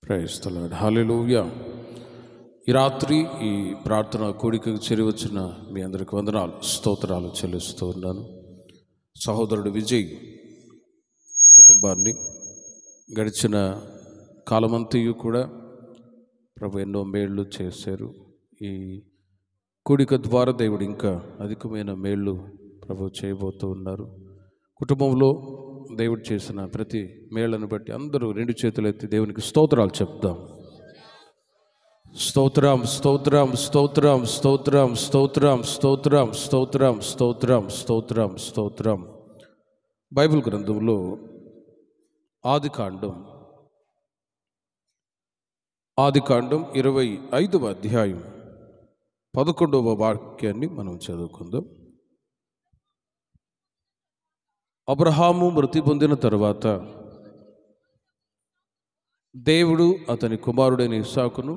Praise the lord. హల్లెలూయా. ఈ రాత్రి ఈ ప్రార్థన కూడికకు చేరి వచ్చిన మీ అందరికి వందనాలు, స్తోత్రాలు చెల్లిస్తూ ఉన్నాను. సహోదరుడు విజయ్ కుటుంబాన్ని గడిచిన కాలమంతయు కూడా ప్రభు ఎన్నో మేళ్ళు చేశారు. ఈ కూడిక ద్వారా దేవుడు ఇంకా అధికమైన మేళ్ళు ప్రభు చేయబోతూ ఉన్నారు. కుటుంబంలో దేవుడు చేసిన ప్రతి మేళ్లను బట్టి అందరూ రెండు చేతులు ఎత్తి దేవునికి స్తోత్రాలు చెప్దాం. స్తోత్రం స్తోత్రం స్తోత్రం స్తోత్రం స్తోత్రం స్తోత్రం స్తోత్రం స్తోత్రం స్తోత్రం స్తోత్రం. బైబిల్ గ్రంథంలో ఆదికాండం 25వ అధ్యాయం 11వ వాక్యాన్ని మనం చదువుకుందాం. అబ్రహాము మృతి పొందిన తరువాత దేవుడు అతని కుమారుడైన ఇస్సాకును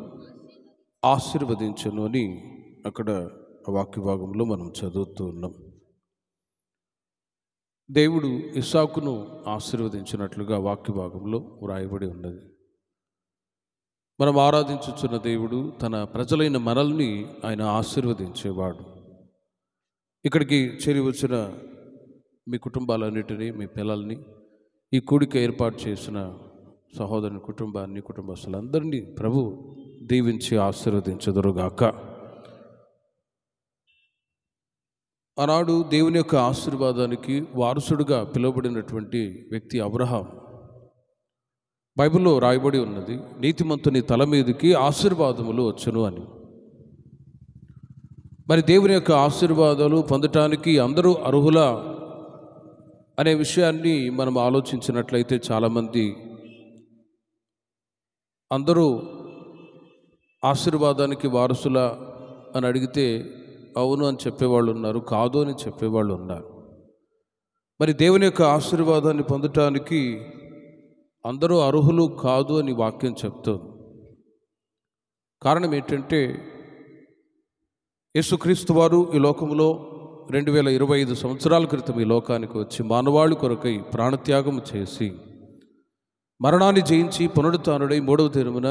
ఆశీర్వదించెను అని అక్కడ వాక్య భాగంలో మనం చదువుతూ ఉన్నాం. దేవుడు ఇస్సాకును ఆశీర్వదించినట్లుగా వాక్య భాగంలో వ్రాయబడి ఉన్నది. మనం ఆరాధించుచున్న దేవుడు తన ప్రజలైన మనల్ని ఆయన ఆశీర్వదించేవాడు. ఇక్కడికి చేరి వచ్చిన మీ కుటుంబాలన్నిటినీ, మీ పిల్లల్ని, ఈ కూడిక ఏర్పాటు చేసిన సహోదరుని కుటుంబాన్ని, కుటుంబస్తులందరినీ ప్రభు దీవించి ఆశీర్వదించదురుగాక. ఆనాడు దేవుని యొక్క ఆశీర్వాదానికి వారసుడుగా పిలువబడినటువంటి వ్యక్తి అబ్రహాం. బైబిల్లో రాయబడి ఉన్నది, నీతిమంతుని తల మీదకి ఆశీర్వాదములు వచ్చును అని. మరి దేవుని యొక్క ఆశీర్వాదాలు పొందటానికి అందరూ అర్హులా అనే విషయాన్ని మనం ఆలోచించినట్లయితే చాలామంది అందరూ ఆశీర్వాదానికి వారసులా అని అడిగితే అవును అని చెప్పేవాళ్ళు ఉన్నారు, కాదు అని చెప్పేవాళ్ళు ఉన్నారు. మరి దేవుని యొక్క ఆశీర్వాదాన్ని పొందటానికి అందరూ అర్హులు కాదు అని వాక్యం చెప్తుంది. కారణం ఏంటంటే యేసుక్రీస్తు వారు ఈ లోకంలో 2025 సంవత్సరాల క్రితం ఈ లోకానికి వచ్చి మానవాళి కొరకై ప్రాణత్యాగం చేసి మరణాన్ని జయించి పునరుత్థానుడై 3వ దినమున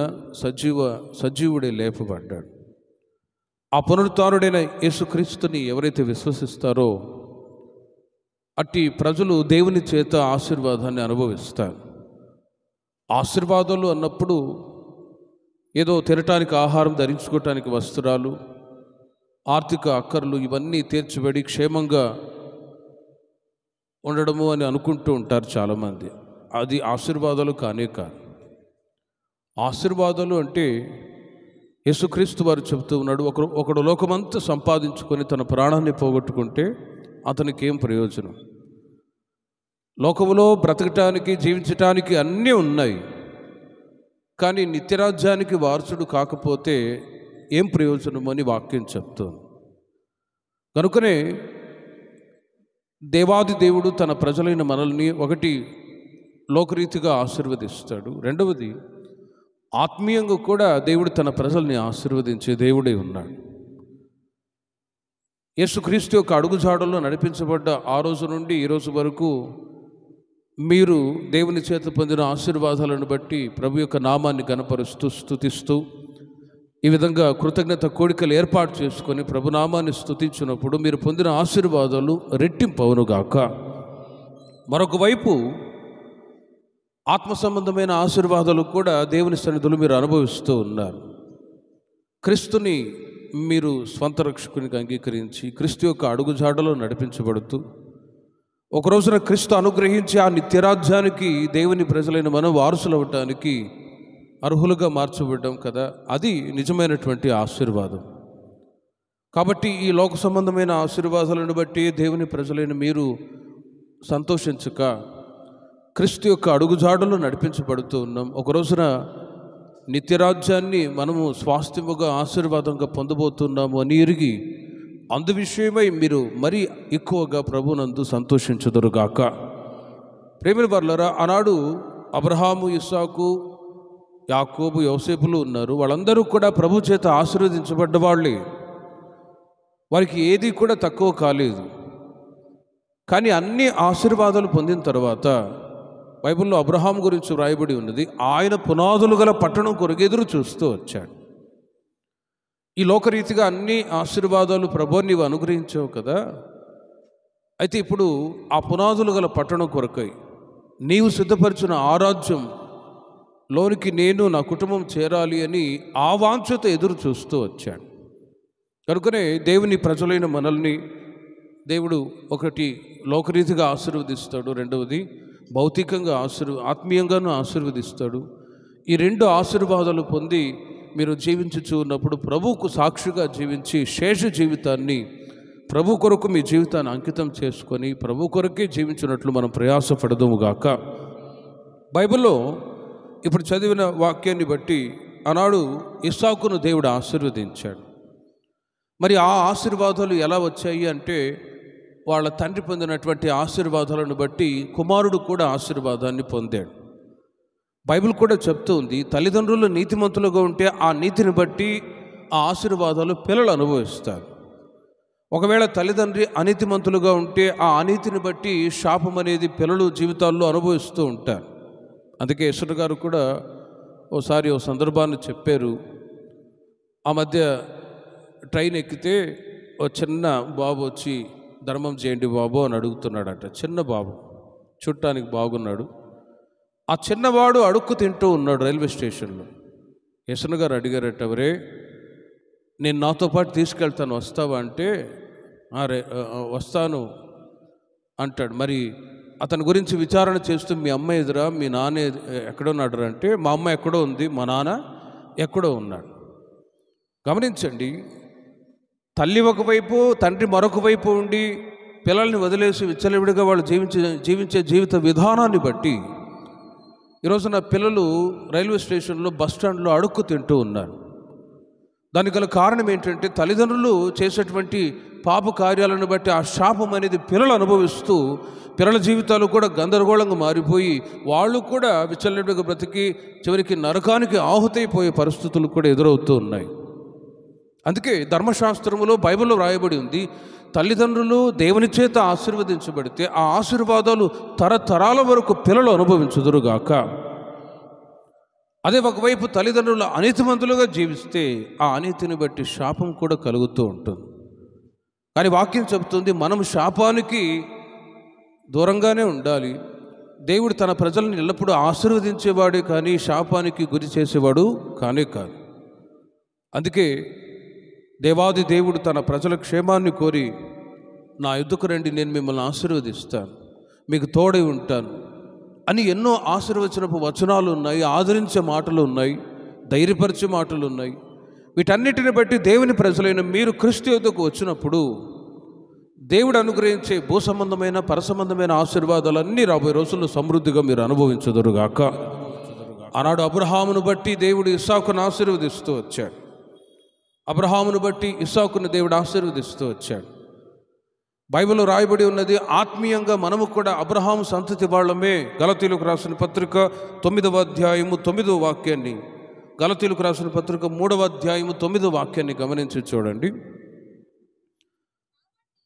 సజీవుడే లేపబడ్డాడు. ఆ పునరుత్థానుడైన యేసుక్రీస్తుని ఎవరైతే విశ్వసిస్తారో అట్టి ప్రజలు దేవుని చేత ఆశీర్వాదాన్ని అనుభవిస్తారు. ఆశీర్వాదాలు అన్నప్పుడు ఏదో తినటానికి ఆహారం, ధరించుకోవటానికి వస్త్రాలు, ఆర్థిక అక్కర్లు ఇవన్నీ తీర్చిబడి క్షేమంగా ఉండడము అని అనుకుంటూ ఉంటారు చాలామంది. అది ఆశీర్వాదాలు కానే కాదు. ఆశీర్వాదాలు అంటే యేసుక్రీస్తు వారు చెబుతూ ఉన్నాడు, ఒకడు లోకమంతా సంపాదించుకొని తన ప్రాణాన్ని పోగొట్టుకుంటే అతనికి ఏం ప్రయోజనం? లోకములో బ్రతకటానికి, జీవించటానికి అన్నీ ఉన్నాయి, కానీ నిత్యరాజ్యానికి వారసుడు కాకపోతే ఏం ప్రయోజనం అని వాక్యం చెప్తుంది. కనుకనే దేవాది దేవుడు తన ప్రజలైన మనల్ని ఒకటి లోకరీతిగా ఆశీర్వదిస్తాడు, రెండవది ఆత్మీయంగా కూడా దేవుడు తన ప్రజల్ని ఆశీర్వదించే దేవుడే ఉన్నాడు. యేసుక్రీస్తు యొక్క అడుగుజాడల్లో నడిపించబడ్డ ఆ రోజు నుండి ఈ రోజు వరకు మీరు దేవుని చేత పొందిన ఆశీర్వాదాలను బట్టి ప్రభు యొక్క నామాన్ని గణపరుస్తూ స్తుతిస్తూ ఈ విధంగా కృతజ్ఞత కోడికలు ఏర్పాటు చేసుకొని ప్రభునామాన్ని స్తుతించినప్పుడు మీరు పొందిన ఆశీర్వాదాలు రెట్టింపవునుగాక. మరొక వైపు ఆత్మ సంబంధమైన ఆశీర్వాదాలు కూడా దేవుని సన్నిధిలో మీరు అనుభవిస్తూ ఉన్నారు. క్రీస్తుని మీరు స్వంత రక్షకునికి అంగీకరించి క్రీస్తు యొక్క అడుగుజాడలో నడిపించబడుతూ ఒక రోజున క్రీస్తు అనుగ్రహించి ఆ నిత్యరాజ్యానికి దేవుని ప్రజలైన మనం వారసులు అవ్వటానికి అర్హులుగా మార్చబడ్డాం కదా, అది నిజమైనటువంటి ఆశీర్వాదం. కాబట్టి ఈ లోక సంబంధమైన ఆశీర్వాదాలను బట్టి దేవుని ప్రజలైన మీరు సంతోషించక క్రీస్తు యొక్క అడుగుజాడలో నడిపించబడుతూ ఉన్నాం. ఒక రోజున నిత్యరాజ్యాన్ని మనము స్వాస్థ్యముగా ఆశీర్వాదంగా పొందబోతున్నాము అని ఎరిగి అందు విషయమై మీరు మరీ ఎక్కువగా ప్రభునందు సంతోషించుదురుగాక. ప్రేమిల వర్లారా, ఆనాడు అబ్రహాము, ఇస్సాకు, యాకోబు, యోసేపులు ఉన్నారు. వాళ్ళందరూ కూడా ప్రభు చేత ఆశీర్వదించబడ్డ వాళ్ళే. వారికి ఏది కూడా తక్కువ కాలేదు. కానీ అన్ని ఆశీర్వాదాలు పొందిన తర్వాత బైబిల్లో అబ్రహాం గురించి వ్రాయబడి ఉన్నది, ఆయన పునాదులు గల పట్టణం కొరకు ఎదురు చూస్తూ వచ్చాడు. ఈ లోకరీతిగా అన్ని ఆశీర్వాదాలు ప్రభు నీవు అనుగ్రహించావు కదా, అయితే ఇప్పుడు ఆ పునాదులు గల పట్టణం కొరకై నీవు సిద్ధపరిచిన ఆరాధ్యం లోనికి నేను నా కుటుంబం చేరాలి అని ఆ వాంఛతో ఎదురు చూస్తూ వచ్చాడు. కనుకనే దేవుని ప్రజలైన మనల్ని దేవుడు ఒకటి లోకరీతిగా ఆశీర్వదిస్తాడు, రెండవది భౌతికంగా ఆత్మీయంగానూ ఆశీర్వదిస్తాడు. ఈ రెండు ఆశీర్వాదాలు పొంది మీరు జీవించుచూ ఉన్నప్పుడు ప్రభువుకు సాక్షిగా జీవించి శేష జీవితాన్ని ప్రభు కొరకు మీ జీవితాన్ని అంకితం చేసుకొని ప్రభు కొరకే జీవించినట్లు మనం ప్రయాసపడదుముగాక. బైబిల్లో ఇప్పుడు చదివిన వాక్యాన్ని బట్టి ఆనాడు ఇస్సాకును దేవుడు ఆశీర్వదించాడు. మరి ఆ ఆశీర్వాదాలు ఎలా వచ్చాయి అంటే వాళ్ళ తండ్రి పొందినటువంటి ఆశీర్వాదాలను బట్టి కుమారుడు కూడా ఆశీర్వాదాన్ని పొందాడు. బైబిల్ కూడా చెప్తుంది, తల్లిదండ్రులు నీతిమంతులుగా ఉంటే ఆ నీతిని బట్టి ఆ ఆశీర్వాదాలు పిల్లలు అనుభవిస్తారు. ఒకవేళ తల్లిదండ్రి అనీతిమంతులుగా ఉంటే ఆ అనీతిని బట్టి శాపం అనేది పిల్లలు జీవితాల్లో అనుభవిస్తూ ఉంటారు. అందుకే యెషయా గారు కూడా ఓ సందర్భాన్ని చెప్పారు. ఆ మధ్య ట్రైన్ ఎక్కితే ఓ చిన్న బాబు వచ్చి ధర్మం చేయండి బాబు అని అడుగుతున్నాడట. చిన్న బాబు, చూడటానికి బాగున్నాడు. ఆ చిన్నవాడు అడుక్కు తింటూ ఉన్నాడు రైల్వే స్టేషన్లో. యెషయా గారు అడిగారట, ఎవరే నేను నాతో పాటు తీసుకెళ్తాను, వస్తావా అంటే వస్తాను అంటాడు. మరి అతని గురించి విచారణ చేస్తూ మీ అమ్మ ఎదురా, మీ నాన్న ఎక్కడున్నాడు అంటే మా అమ్మ ఎక్కడో ఉంది, మా నాన్న ఎక్కడో ఉన్నాడు. గమనించండి, తల్లి ఒకవైపు తండ్రి మరొక వైపు ఉండి పిల్లల్ని వదిలేసి విచ్చలవిడిగా వాళ్ళు జీవించే జీవిత విధానాన్ని బట్టి ఈరోజున పిల్లలు రైల్వే స్టేషన్లో బస్ స్టాండ్లో అడుక్కు తింటూ ఉన్నారు. దానికి గల కారణం ఏంటంటే తల్లిదండ్రులు చేసేటువంటి పాప కార్యాలను బట్టి ఆ శాపం అనేది పిల్లలు అనుభవిస్తూ పిల్లల జీవితాలు కూడా గందరగోళంగా మారిపోయి వాళ్ళు కూడా విచ్చలవిడిగా బ్రతికి చివరికి నరకానికి ఆహుతైపోయే పరిస్థితులు కూడా ఎదురవుతూ ఉన్నాయి. అందుకే ధర్మశాస్త్రములో బైబిల్లో వ్రాయబడి ఉంది, తల్లిదండ్రులు దేవుని చేత ఆశీర్వదించబడితే ఆ ఆశీర్వాదాలు తరతరాల వరకు పిల్లలు అనుభవించుదురుగాక. అదే ఒకవైపు తల్లిదండ్రులు అనీతిమంతులుగా జీవిస్తే ఆ అనీతిని బట్టి శాపం కూడా కలుగుతూ ఉంటుంది. కానీ వాక్యం చెబుతుంది, మనం శాపానికి దూరంగానే ఉండాలి. దేవుడు తన ప్రజలను ఎల్లప్పుడూ ఆశీర్వదించేవాడే కానీ శాపానికి గురి చేసేవాడు కానే కాదు. అందుకే దేవాది దేవుడు తన ప్రజల క్షేమాన్ని కోరి నా యుద్ధకు రండి, నేను మిమ్మల్ని ఆశీర్వదిస్తాను, మీకు తోడై ఉంటాను అని ఎన్నో ఆశీర్వచనపు వచనాలు ఉన్నాయి, ఆదరించే మాటలు ఉన్నాయి, ధైర్యపరిచే మాటలు ఉన్నాయి. వీటన్నిటిని బట్టి దేవుని ప్రజలైన మీరు క్రీస్తు యుద్ధకు వచ్చినప్పుడు దేవుడు అనుగ్రహించే భూ సంబంధమైన పరసంబంధమైన ఆశీర్వాదాలన్నీ రాబోయే రోజుల్లో సమృద్ధిగా మీరు అనుభవించుదురుగాక. ఆనాడు అబ్రహామును బట్టి దేవుడు ఇస్సాకును ఆశీర్వదిస్తూ వచ్చాడు. అబ్రహామును బట్టి ఇస్సాకును దేవుడు ఆశీర్వదిస్తూ వచ్చాడు. బైబిల్లో రాయబడి ఉన్నది, ఆత్మీయంగా మనము కూడా అబ్రహాము సంతతి వాళ్ళమే. గలతీయులకు రాసిన పత్రిక 9వ అధ్యాయము 9వ వాక్యాన్ని, గలతీయులకు రాసిన పత్రిక 3వ అధ్యాయము 9వ వాక్యాన్ని గమనించి చూడండి.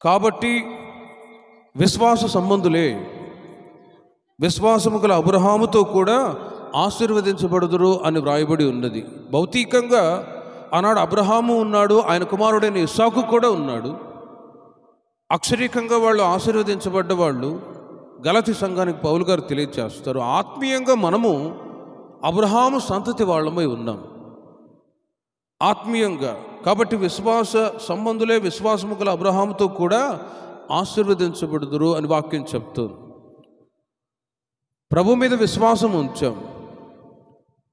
కాబట్టి విశ్వాస సంబంధులే విశ్వాసము గల అబ్రహాముతో కూడా ఆశీర్వదించబడుదురు అని వ్రాయబడి ఉన్నది. భౌతికంగా ఆనాడు అబ్రహాము ఉన్నాడు, ఆయన కుమారుడైన ఇస్సాకు కూడా ఉన్నాడు. అక్షరీకంగా వాళ్ళు ఆశీర్వదించబడ్డ వాళ్ళు. గలతీ సంఘానికి పౌలు గారు తెలియజేస్తారు, ఆత్మీయంగా మనము అబ్రహాము సంతతి వాళ్ళమై ఉన్నాం ఆత్మీయంగా. కాబట్టి విశ్వాస సంబంధులే విశ్వాసము గల అబ్రహాముతో కూడా ఆశీర్వదించబడుదురు అని వాక్యం చెప్తుంది. ప్రభు మీద విశ్వాసం ఉంచాం.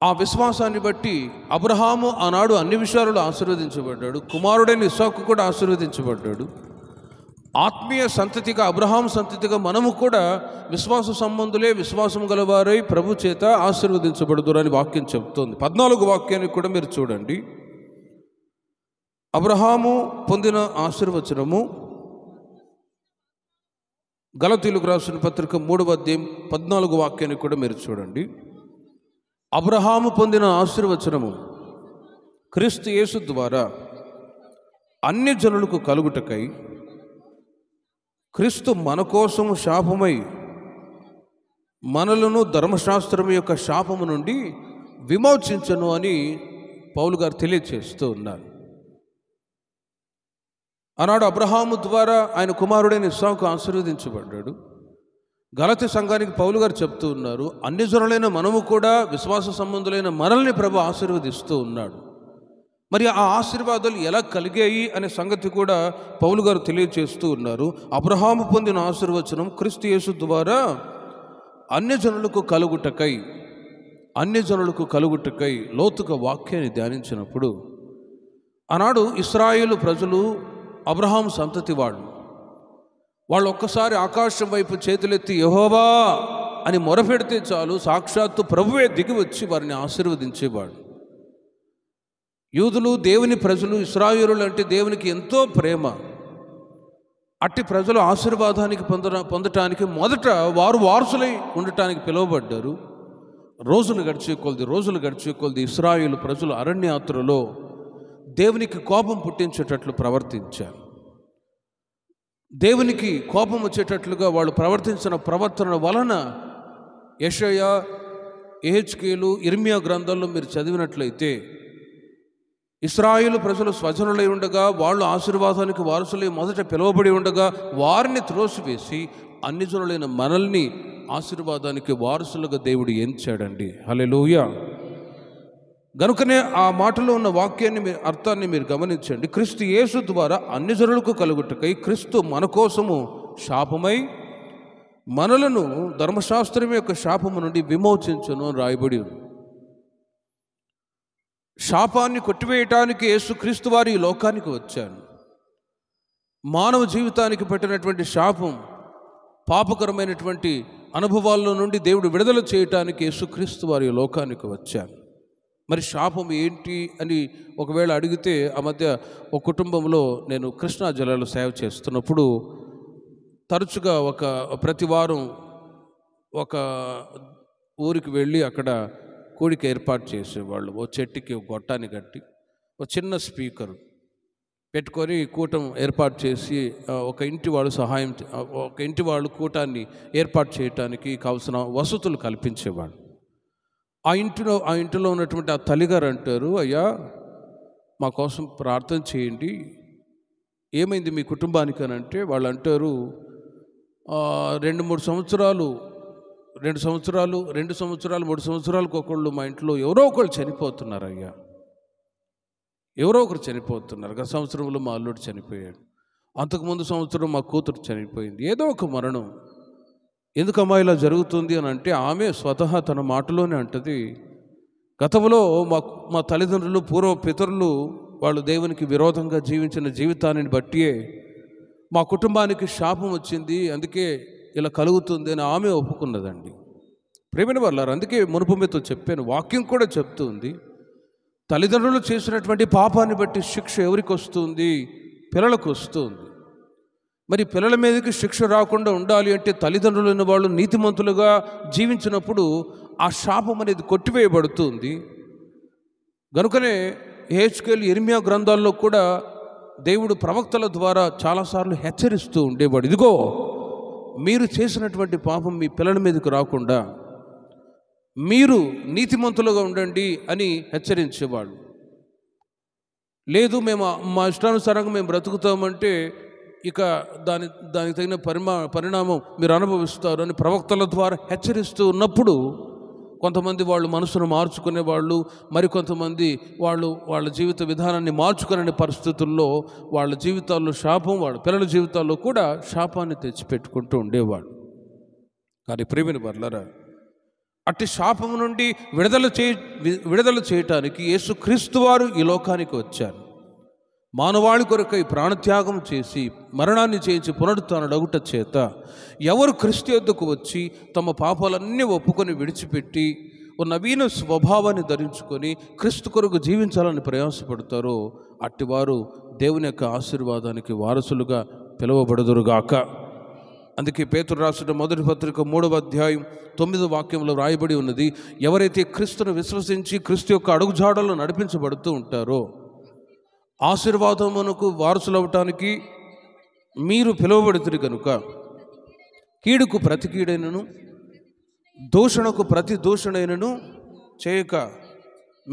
ఆ విశ్వాసాన్ని బట్టి అబ్రహాము ఆనాడు అన్ని విషయాలలో ఆశీర్వదించబడ్డాడు. కుమారుడైన ఇస్సాకు కూడా ఆశీర్వదించబడ్డాడు. ఆత్మీయ సంతతిగా అబ్రహాము సంతతిగా మనము కూడా విశ్వాస సంబంధులే విశ్వాసం గలవారై ప్రభు చేత ఆశీర్వదించబడుదురని వాక్యం చెప్తోంది. 14వ వాక్యాన్ని కూడా మీరు చూడండి. అబ్రహాము పొందిన ఆశీర్వచనము, గలతీయులకు రాసిన పత్రిక 3వ అధ్యాయం 14వ వాక్యాన్ని కూడా మీరు చూడండి. అబ్రహాము పొందిన ఆశీర్వచనము క్రీస్తు యేసు ద్వారా అన్ని జనులకు కలుగుటకై క్రీస్తు మన కోసము శాపమై మనలను ధర్మశాస్త్రం యొక్క శాపము నుండి విమోచించను అని పౌలు గారు తెలియచేస్తూ ఉన్నారు. ఆనాడు అబ్రహాము ద్వారా ఆయన కుమారుడైన ఇస్సాకు ఆశీర్వదించబడ్డాడు. గలతీ సంఘానికి పౌలు గారు చెప్తూ ఉన్నారు, అన్ని జనులైన మనము కూడా విశ్వాస సంబంధులైన మనల్ని ప్రభు ఆశీర్వదిస్తూ ఉన్నాడు. మరి ఆ ఆశీర్వాదాలు ఎలా కలిగాయి అనే సంగతి కూడా పౌలు గారు తెలియచేస్తూ ఉన్నారు. అబ్రహాము పొందిన ఆశీర్వచనం క్రీస్తు యేసు ద్వారా అన్య జనులకు కలుగుటకై లోతుగా వాక్యాన్ని ధ్యానించినప్పుడు, ఆనాడు ఇశ్రాయేలు ప్రజలు అబ్రహాము సంతతి వాళ్ళు ఒక్కసారి ఆకాశం వైపు చేతులెత్తి యెహోవా అని మొరపెడితే చాలు, సాక్షాత్తు ప్రభువే దిగి వచ్చి వారిని ఆశీర్వదించేవాడు. యూదులు దేవుని ప్రజలు, ఇశ్రాయేలులు అంటే దేవునికి ఎంతో ప్రేమ. అట్టి ప్రజలు ఆశీర్వాదానికి పొందటానికి మొదట వారు వారసులై ఉండటానికి పిలువబడ్డారు. రోజులు గడిచే కొలది ఇశ్రాయేలు ప్రజలు అరణ్యయాత్రలో దేవునికి కోపం పుట్టించేటట్లు ప్రవర్తించారు. దేవునికి కోపం వచ్చేటట్లుగా వాళ్ళు ప్రవర్తించిన ప్రవర్తన వలన యెషయా, యెహెజ్కేలు, ఇర్మియా గ్రంథాల్లో మీరు చదివినట్లయితే ఇశ్రాయేలు ప్రజలు స్వజనులై ఉండగా, వాళ్ళు ఆశీర్వాదానికి వారసులై మొదట పిలువబడి ఉండగా వారిని త్రోసివేసి అన్ని జనులైన మనల్ని ఆశీర్వాదానికి వారసులుగా దేవుడు ఎంచాడండి. హల్లెలూయా. గనుకనే ఆ మాటలో ఉన్న వాక్యాన్ని అర్థాన్ని మీరు గమనించండి. క్రీస్తు యేసు ద్వారా అన్ని జనులకు కలుగుటకై క్రీస్తు మన కోసము శాపమై మనలను ధర్మశాస్త్రం యొక్క శాపము నుండి విమోచించును రాయబడి ఉంది. శాపాన్ని కొట్టివేయటానికి యేసు క్రీస్తు వారు ఈ లోకానికి వచ్చారు. మానవ జీవితానికి పెట్టినటువంటి శాపం, పాపకరమైనటువంటి అనుభవాల్లో నుండి దేవుడు విడుదల చేయటానికి యేసుక్రీస్తు వారి లోకానికి వచ్చారు. మరి శాపం ఏంటి అని ఒకవేళ అడిగితే, ఆ మధ్య ఒక కుటుంబంలో నేను కృష్ణా జిల్లాలో సేవ చేస్తున్నప్పుడు తరచుగా ప్రతి వారం ఒక ఊరికి వెళ్ళి అక్కడ కూడిక ఏర్పాటు చేసేవాళ్ళు. ఓ చెట్టుకి ఒక గొట్టాన్ని కట్టి ఒక చిన్న స్పీకర్ పెట్టుకొని కూటం ఏర్పాటు చేసి ఒక ఇంటి వాళ్ళు కూటాన్ని ఏర్పాటు చేయడానికి కావాల్సిన వసతులు కల్పించేవాళ్ళు. ఆ ఇంటిలో ఉన్నటువంటి ఆ తల్లిగారు అంటారు, అయ్యా మా కోసం ప్రార్థన చేయండి, ఏమైంది మీ కుటుంబానికి అని అంటే, వాళ్ళు అంటారు 2 సంవత్సరాలు 3 సంవత్సరాలకు ఒకళ్ళు మా ఇంట్లో ఎవరో ఒకళ్ళు చనిపోతున్నారు అయ్యా, ఎవరో ఒకరు చనిపోతున్నారు. గత సంవత్సరంలో మా అల్లుడు చనిపోయాడు, అంతకుముందు సంవత్సరం మా కూతురు చనిపోయింది, ఏదో ఒక మరణం. ఎందుకమ్మా ఇలా జరుగుతుంది అని అంటే, ఆమె స్వతహా తన మాటలోనే అంటది, గతంలో మా తల్లిదండ్రులు, పూర్వ పితరులు వాళ్ళు దేవునికి విరోధంగా జీవించిన జీవితాన్ని బట్టియే మా కుటుంబానికి శాపం వచ్చింది, అందుకే ఇలా కలుగుతుంది అని ఆమె ఒప్పుకున్నదండి. ప్రేమైన వాళ్ళారు, అందుకే మునుపు మీతో చెప్పాను, వాక్యం కూడా చెప్తుంది, తల్లిదండ్రులు చేసినటువంటి పాపాన్ని బట్టి శిక్ష ఎవరికి వస్తుంది? పిల్లలకు వస్తుంది. మరి పిల్లల మీదకి శిక్ష రాకుండా ఉండాలి అంటే తల్లిదండ్రులైన వాళ్ళు నీతిమంతులుగా జీవించినప్పుడు ఆ శాపం అనేది కొట్టివేయబడుతుంది. గనుకనే యెహెజ్కేలు, ఇర్మియా గ్రంథాల్లో కూడా దేవుడు ప్రవక్తల ద్వారా చాలాసార్లు హెచ్చరిస్తూ ఉండేవాడు, ఇదిగో మీరు చేసినటువంటి పాపం మీ పిల్లల మీదకి రాకుండా మీరు నీతిమంతులుగా ఉండండి అని హెచ్చరించేవాడు. లేదు మేము మా ఇష్టానుసారంగా మేము బ్రతుకుతామంటే ఇక దానికి తగిన పరిణామం మీరు అనుభవిస్తారు అని ప్రవక్తల ద్వారా హెచ్చరిస్తూ ఉన్నప్పుడు కొంతమంది వాళ్ళు మనసును మార్చుకునే వాళ్ళు, మరికొంతమంది వాళ్ళ జీవిత విధానాన్ని మార్చుకునే పరిస్థితుల్లో వాళ్ళ జీవితాల్లో శాపం, వాళ్ళ పిల్లల జీవితాల్లో కూడా శాపాన్ని తెచ్చిపెట్టుకుంటూ ఉండేవాడు. కానీ ప్రియమైన వారలారా, అట్టి శాపము నుండి విడుదల చేయటానికి యేసుక్రీస్తు వారు ఈ లోకానికి వచ్చారు. మానవాళి కొరకై ప్రాణత్యాగం చేసి మరణాన్ని చేయించి పునరుత్థానుడగుట చేత ఎవరు క్రీస్తు యొద్దకు వచ్చి తమ పాపాలన్నీ ఒప్పుకొని విడిచిపెట్టి ఓ నవీన స్వభావాన్ని ధరించుకొని క్రీస్తు కొరకు జీవించాలని ప్రయాసపడతారో అట్టివారు దేవుని యొక్క ఆశీర్వాదానికి వారసులుగా పిలువబడుదురుగాక. అందుకే పేతురు రాసిన మొదటి పత్రిక 3వ అధ్యాయం 9వ వాక్యంలో రాయబడి ఉన్నది, ఎవరైతే క్రీస్తును విశ్వసించి క్రీస్తు యొక్క అడుగుజాడల్లో నడిపించబడుతూ ఉంటారో ఆశీర్వాదమునకు వారసులవటానికి మీరు పిలువబడుతురు కనుక కీడుకు ప్రతి కీడైనను దూషణకు ప్రతి దూషణైనను చేయక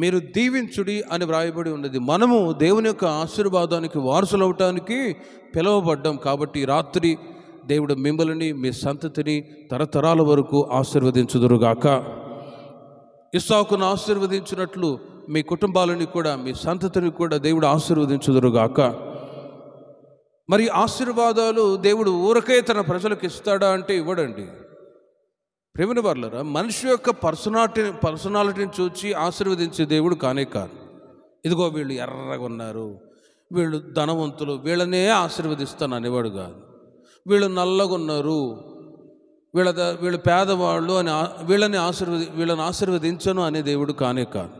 మీరు దీవించుడి అని వ్రాయబడి ఉన్నది. మనము దేవుని యొక్క ఆశీర్వాదానికి వారసులవటానికి పిలువబడ్డాం. కాబట్టి రాత్రి దేవుడు మిమ్మల్ని మీ సంతతిని తరతరాల వరకు ఆశీర్వదించుదురుగాక. ఇస్సాకును ఆశీర్వదించినట్లు మీ కుటుంబాలని కూడా మీ సంతతిని కూడా దేవుడు ఆశీర్వదించుదురుగాక. మరి ఆశీర్వాదాలు దేవుడు ఊరకే తన ప్రజలకు ఇస్తాడా అంటే ఇవ్వడండి. ప్రేమిన వర్లరా, మనిషి యొక్క పర్సనాలిటీని చూసి ఆశీర్వదించే దేవుడు కానే కాదు. ఇదిగో వీళ్ళు ఎర్రగా ఉన్నారు, వీళ్ళు ధనవంతులు, వీళ్ళనే ఆశీర్వదిస్తాను అనేవాడు కాదు. వీళ్ళు నల్లగా ఉన్నారు, వీళ్ళు పేదవాళ్ళు అని వీళ్ళని ఆశీర్వదించను అనే దేవుడు కానే కాదు.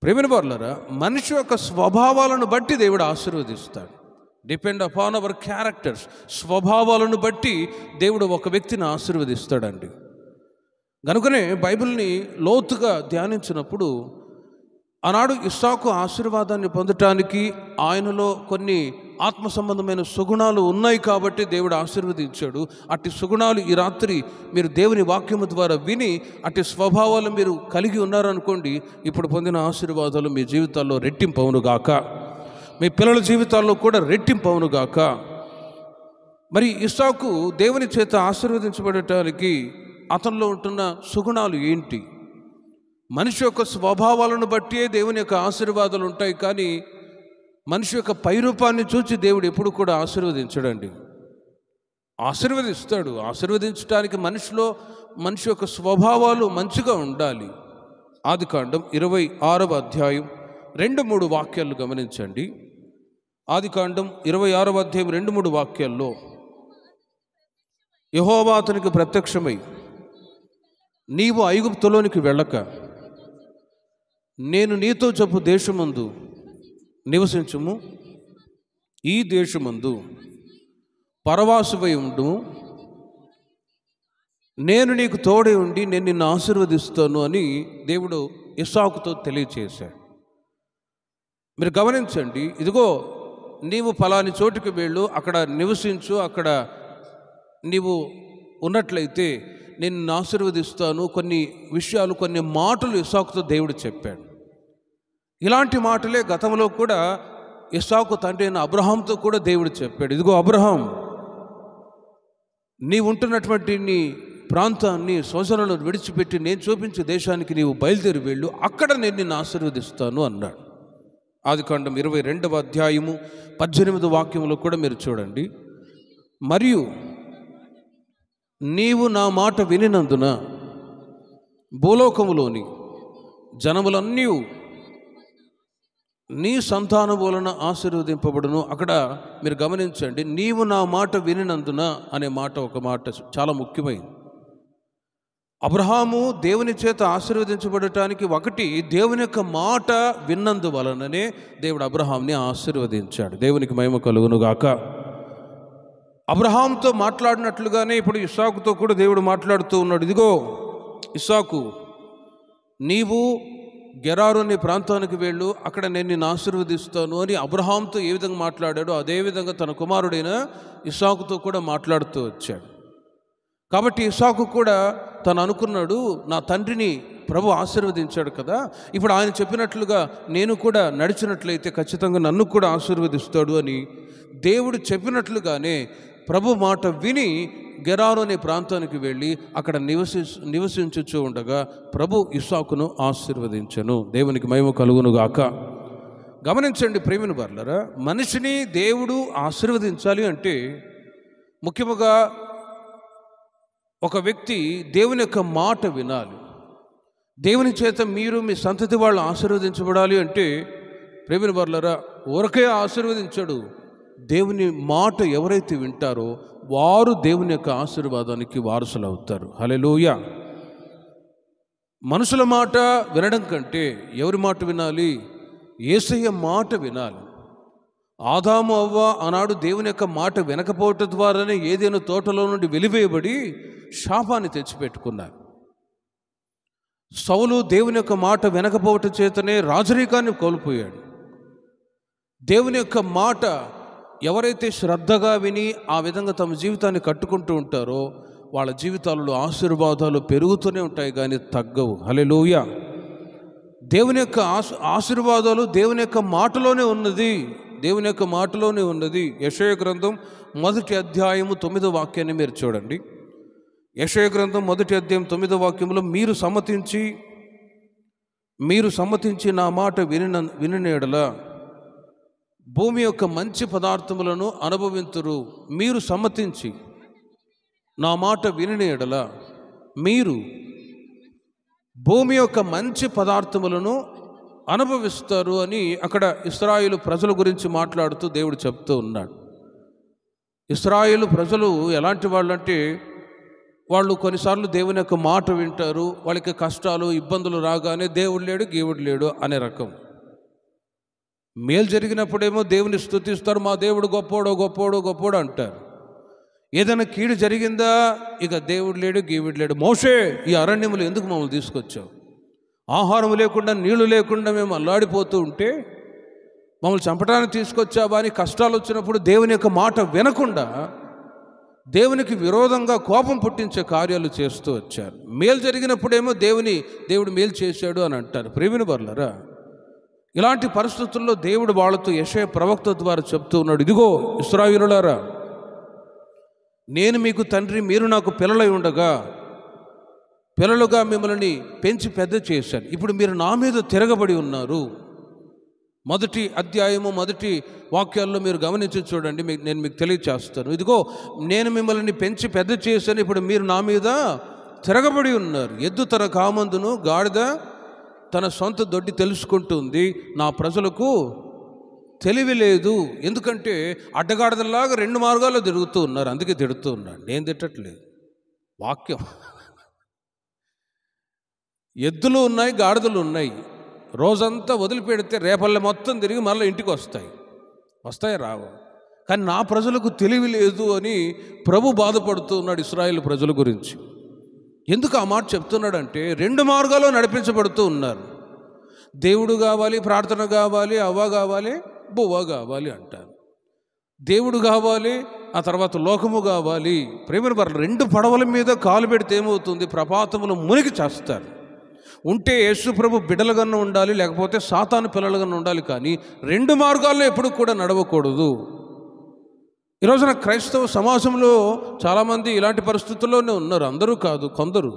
ప్రేమిన వర్లరా, మనిషి యొక్క స్వభావాలను బట్టి దేవుడు ఆశీర్వదిస్తాడు. Depend upon our characters. స్వభావాలను బట్టి దేవుడు ఒక వ్యక్తిని ఆశీర్వదిస్తాడండి. కనుకనే బైబిల్ని లోతుగా ధ్యానించినప్పుడు ఆనాడు ఇస్సాకు ఆశీర్వాదాన్ని పొందటానికి ఆయనలో కొన్ని ఆత్మ సంబంధమైన సుగుణాలు ఉన్నాయి కాబట్టి దేవుడు ఆశీర్వదించాడు. అట్టి సుగుణాలు ఈ రాత్రి మీరు దేవుని వాక్యము ద్వారా విని అట్టి స్వభావాలు మీరు కలిగి ఉన్నారనుకోండి, ఇప్పుడు పొందిన ఆశీర్వాదాలు మీ జీవితాల్లో రెట్టింపవునుగాక, మీ పిల్లల జీవితాల్లో కూడా రెట్టింపవునుగాక. మరి ఇస్సాకు దేవుని చేత ఆశీర్వదించబడటానికి అతనిలో ఉంటున్న సుగుణాలు ఏంటి? మనిషి యొక్క స్వభావాలను బట్టే దేవుని యొక్క ఆశీర్వాదాలు ఉంటాయి, కానీ మనిషి యొక్క పైరూపాన్ని చూసి దేవుడు ఎప్పుడు కూడా ఆశీర్వదించడండి. ఆశీర్వదిస్తాడు. ఆశీర్వదించడానికి మనిషి యొక్క స్వభావాలు మంచిగా ఉండాలి. ఆదికాండం 26వ అధ్యాయం 2-3 వాక్యాలు గమనించండి. ఆదికాండం 26వ అధ్యాయం 2-3 వాక్యాల్లో యెహోవా అతనికి ప్రత్యక్షమై, నీవు ఐగుప్తులోనికి వెళ్ళక నేను నీతో చెప్పు దేశమందు నివసించుము, ఈ దేశమందు పరవాసువై ఉండుము, నేను నీకు తోడే ఉండి నేను నిన్ను ఆశీర్వదిస్తాను అని దేవుడు ఇస్సాకుతో తెలియచేశాడు. మీరు గమనించండి, ఇదిగో నీవు ఫలాని చోటుకి వెళ్ళు, అక్కడ నివసించు, అక్కడ నీవు ఉన్నట్లయితే నేను ఆశీర్వదిస్తాను. కొన్ని విషయాలు, కొన్ని మాటలు ఇస్సాకుతో దేవుడు చెప్పాడు. ఇలాంటి మాటలే గతంలో కూడా ఇస్సాకు తండ్రి అయిన అబ్రహాంతో కూడా దేవుడు చెప్పాడు. ఇదిగో అబ్రహాం, నీవు ఉంటున్నటువంటి నీ ప్రాంతాన్ని, స్వజనులను విడిచిపెట్టి నేను చూపించే దేశానికి నీవు బయలుదేరి వెళ్ళు, అక్కడ నేను నిన్ను ఆశీర్వదిస్తాను అన్నాడు. ఆదికాండం 22వ అధ్యాయము 18వ వాక్యంలో కూడా మీరు చూడండి. మరియు నీవు నా మాట వినినందున భూలోకములోని జనములన్నీ నీ సంతానం వలన ఆశీర్వదింపబడును. అక్కడ మీరు గమనించండి, నీవు నా మాట వినినందున అనే మాట ఒక మాట చాలా ముఖ్యమైనది. అబ్రహాము దేవుని చేత ఆశీర్వదించబడటానికి ఒకటి, దేవుని యొక్క మాట విన్నందువలననే దేవుడు అబ్రహాంని ఆశీర్వదించాడు. దేవునికి మహిమ కలుగునుగాక. అబ్రహాంతో మాట్లాడినట్లుగానే ఇప్పుడు ఇస్సాకుతో కూడా దేవుడు మాట్లాడుతూ ఉన్నాడు. ఇదిగో ఇస్సాకు, నీవు గెరారు అనే ప్రాంతానికి వెళ్ళు, అక్కడ నేను నిన్ను ఆశీర్వదిస్తాను అని అబ్రహాంతో ఏ విధంగా మాట్లాడాడో అదేవిధంగా తన కుమారుడైన ఇస్సాకుతో కూడా మాట్లాడుతూ వచ్చాడు. కాబట్టి ఇస్సాకు కూడా తను అనుకున్నాడు, నా తండ్రిని ప్రభు ఆశీర్వదించాడు కదా, ఇప్పుడు ఆయన చెప్పినట్లుగా నేను కూడా నడిచినట్లయితే ఖచ్చితంగా నన్ను కూడా ఆశీర్వదిస్తాడు అని దేవుడు చెప్పినట్లుగానే ప్రభు మాట విని గెరారు అనే ప్రాంతానికి వెళ్ళి అక్కడ నివసించుచూ ఉండగా ప్రభు ఇస్సాకును ఆశీర్వదించెను. దేవునికి మహిమ కలుగునుగాక. గమనించండి ప్రేమిన వర్లరా, మనిషిని దేవుడు ఆశీర్వదించాలి అంటే ముఖ్యముగా ఒక వ్యక్తి దేవుని యొక్క మాట వినాలి. దేవుని చేత మీరు మీ సంతతి వాళ్ళు ఆశీర్వదించబడాలి అంటే ప్రేమిన వర్లరా, ఊరకే ఆశీర్వదించడు. దేవుని మాట ఎవరైతే వింటారో వారు దేవుని యొక్క ఆశీర్వాదానికి వారసులు అవుతారు. హల్లెలూయా. మనుషుల మాట వినడం కంటే ఎవరి మాట వినాలి? యేసయ్య మాట వినాలి. ఆదాము అవ్వ ఆనాడు దేవుని యొక్క మాట వినకపోవటం ద్వారానే ఏదైనా తోటలో నుండి వెలివేయబడి శాపాన్ని తెచ్చిపెట్టుకున్నారు. సౌలు దేవుని యొక్క మాట వినకపోవటం చేతనే రాజరికాన్ని కోల్పోయాడు. దేవుని యొక్క మాట ఎవరైతే శ్రద్ధగా విని ఆ విధంగా తమ జీవితాన్ని కట్టుకుంటూ ఉంటారో వాళ్ళ జీవితాలలో ఆశీర్వాదాలు పెరుగుతూనే ఉంటాయి కానీ తగ్గవు. హల్లెలూయా. దేవుని యొక్క ఆశీర్వాదాలు దేవుని యొక్క మాటలోనే ఉన్నది, దేవుని యొక్క మాటలోనే ఉన్నది. యెషయా గ్రంథం 1వ అధ్యాయము 9వ వాక్యాన్ని మీరు చూడండి. యెషయా గ్రంథం 1వ అధ్యాయం 9వ వాక్యంలో, మీరు సమ్మతించి నా మాట వినిన యెడల భూమి యొక్క మంచి పదార్థములను అనుభవింతురు. మీరు సమ్మతించి నా మాట వినిన యెడల మీరు భూమి యొక్క మంచి పదార్థములను అనుభవిస్తారు అని అక్కడ ఇశ్రాయేలు ప్రజల గురించి మాట్లాడుతూ దేవుడు చెప్తూ ఉన్నాడు. ఇశ్రాయేలు ప్రజలు ఎలాంటి వాళ్ళంటే, వాళ్ళు కొన్నిసార్లు దేవుని యొక్క మాట వింటారు, వాళ్ళకి కష్టాలు ఇబ్బందులు రాగానే దేవుడు లేడు గీవుడు లేడు అనే రకం. మేలు జరిగినప్పుడేమో దేవుని స్తుతిస్తారు, మా దేవుడు గొప్పోడో గొప్పోడో గొప్పోడు అంటారు. ఏదైనా కీడు జరిగిందా, ఇక దేవుడు లేడు గీవుడు లేడు. మోషే, ఈ అరణ్యములు ఎందుకు మమ్మల్ని తీసుకొచ్చావు? ఆహారం లేకుండా నీళ్లు లేకుండా మేము అల్లాడిపోతూ ఉంటే మమ్మల్ని చంపడానికి తీసుకొచ్చావా అని కష్టాలు వచ్చినప్పుడు దేవుని యొక్క మాట వినకుండా దేవునికి విరోధంగా కోపం పుట్టించే కార్యాలు చేస్తూ వచ్చారు. మేలు జరిగినప్పుడేమో దేవుడు మేలు చేశాడు అని అంటారు. ప్రియమైన వారలారా, ఇలాంటి పరిస్థితుల్లో దేవుడు వాళ్ళతో యెషయా ప్రవక్త ద్వారా చెప్తూ ఉన్నాడు, ఇదిగో ఇశ్రాయేలులారా, నేను మీకు తండ్రి, మీరు నాకు పిల్లలై ఉండగా పిల్లలుగా మిమ్మల్ని పెంచి పెద్ద చేశాను. ఇప్పుడు మీరు నా మీద తిరగబడి ఉన్నారు. 1వ అధ్యాయము 1వ వాక్యాల్లో మీరు గమనించి చూడండి, నేను మీకు తెలియచేస్తాను. ఇదిగో నేను మిమ్మల్ని పెంచి పెద్ద చేశాను, ఇప్పుడు మీరు నా మీద తిరగబడి ఉన్నారు. ఎద్దు తన కామందును, గాడిద తన సొంత దొడ్డి తెలుసుకుంటుంది, నా ప్రజలకు తెలివి లేదు. ఎందుకంటే అడ్డగాడిదలాగా 2 మార్గాల్లో తిరుగుతూ ఉన్నారు, అందుకే తిడుతూ ఉన్నాడు. నేను తిట్టట్లేదు, వాక్యం. ఎద్దులు ఉన్నాయి, గాడిదలు ఉన్నాయి. రోజంతా వదిలిపెడితే రేపల్లె మొత్తం తిరిగి మళ్ళీ ఇంటికి వస్తాయి రావు. కానీ నా ప్రజలకు తెలివి లేదు అని ప్రభు బాధపడుతూ ఉన్నాడు ఇశ్రాయేలు ప్రజల గురించి. ఎందుకు ఆ మాట చెప్తున్నాడంటే, 2 మార్గాల్లో నడిపించబడుతూ ఉన్నారు. దేవుడు కావాలి, ప్రార్థన కావాలి, అవ్వ కావాలి, బువ్వ కావాలి అంటారు. దేవుడు కావాలి, ఆ తర్వాత లోకము కావాలి. ప్రేమను వారు 2 పడవల మీద కాలు పెడితే ఏమవుతుంది? ప్రపాతములు మునిగి చేస్తారు. ఉంటే యేసు ప్రభు బిడ్డలుగానే ఉండాలి, లేకపోతే సాతాను పిల్లలుగానే ఉండాలి. కానీ 2 మార్గాల్లో ఎప్పుడు కూడా నడవకూడదు. ఈరోజున క్రైస్తవ సమాజంలో చాలామంది ఇలాంటి పరిస్థితుల్లోనే ఉన్నారు. అందరూ కాదు, కొందరు.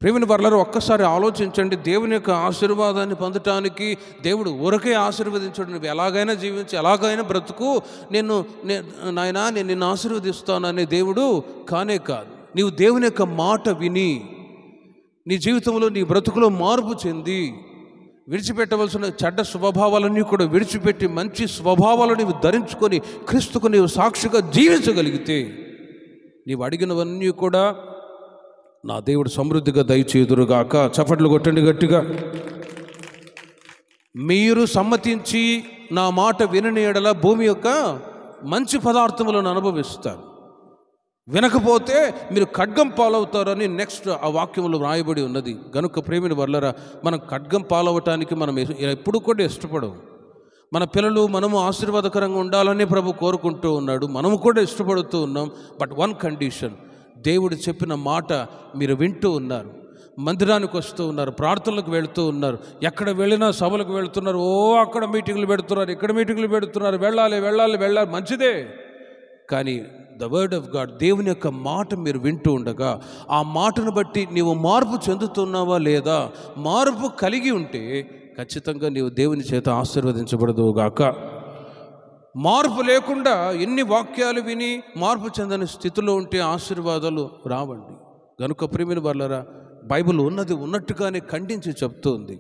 ప్రియమైన వారలారా, ఒక్కసారి ఆలోచించండి. దేవుని యొక్క ఆశీర్వాదాన్ని పొందటానికి దేవుడు ఊరకే ఆశీర్వదించడు. నువ్వు ఎలాగైనా జీవించి, ఎలాగైనా బ్రతుకు, నాయనా నేను నిన్ను ఆశీర్వదిస్తాననే దేవుడు కానే కాదు. నీవు దేవుని యొక్క మాట విని నీ జీవితంలో, నీ బ్రతుకులో మార్పు చెంది విడిచిపెట్టవలసిన చెడ్డ స్వభావాలన్నీ కూడా విడిచిపెట్టి మంచి స్వభావాలను నీవు ధరించుకొని క్రీస్తుకు నీవు సాక్షిగా జీవించగలిగితే నీవు అడిగినవన్నీ కూడా నా దేవుడు సమృద్ధిగా దయచేదురుగాక. చప్పట్లు కొట్టండి గట్టిగా. మీరు సమ్మతించి నా మాట వినని యెడల భూమి యొక్క మంచి పదార్థములను అనుభవిస్తారు. వినకపోతే మీరు ఖడ్గం పాలవుతారని నెక్స్ట్ ఆ వాక్యంలో వ్రాయబడి ఉన్నది. గనుక ప్రేమిని వర్లరా, మనం ఖడ్గం పాలవటానికి మనం ఎప్పుడు కూడా ఇష్టపడము. మన పిల్లలు మనము ఆశీర్వాదకరంగా ఉండాలని ప్రభు కోరుకుంటూ ఉన్నాడు, మనము కూడా ఇష్టపడుతూ ఉన్నాం. బట్ 1 కండిషన్, దేవుడు చెప్పిన మాట మీరు వింటూ ఉన్నారు, మందిరానికి వస్తూ ఉన్నారు, ప్రార్థనలకు వెళుతూ ఉన్నారు, ఎక్కడ వెళ్ళినా సభలకు వెళుతున్నారు, అక్కడ మీటింగ్లు పెడుతున్నారు, ఇక్కడ మీటింగ్లు పెడుతున్నారు, వెళ్ళాలి, మంచిదే. కానీ ద వర్డ్ ఆఫ్ గాడ్, దేవుని యొక్క మాట మీరు వింటూ ఉండగా ఆ మాటను బట్టి నీవు మార్పు చెందుతున్నావా లేదా? మార్పు కలిగి ఉంటే ఖచ్చితంగా నీవు దేవుని చేత ఆశీర్వదించబడదుగాక. మార్పు లేకుండా ఎన్ని వాక్యాలు విని మార్పు చెందని స్థితిలో ఉంటే ఆశీర్వాదాలు రావండి. గనుక ప్రియమైన వారలారా, బైబిల్ ఉన్నది ఉన్నట్టుగానే ఖండించి చెప్తోంది,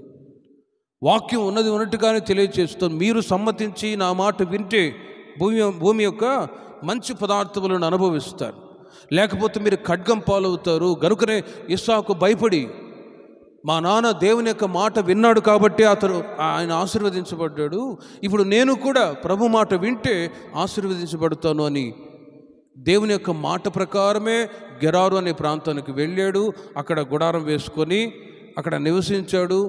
వాక్యం ఉన్నది ఉన్నట్టుగానే తెలియజేస్తుంది. మీరు సమ్మతించి నా మాట వింటే భూమి యొక్క మంచి పదార్థములను అనుభవిస్తారు, లేకపోతే మీరు ఖడ్గం పాలవుతారు. గనుకనే ఇస్సాకు భయపడి, మా నాన్న దేవుని యొక్క మాట విన్నాడు కాబట్టి ఆయన ఆశీర్వదించబడ్డాడు, ఇప్పుడు నేను కూడా ప్రభు మాట వింటే ఆశీర్వదించబడతాను అని దేవుని యొక్క మాట ప్రకారమే గెరారు అనే ప్రాంతానికి వెళ్ళాడు. అక్కడ గుడారం వేసుకొని అక్కడ నివసించాడు.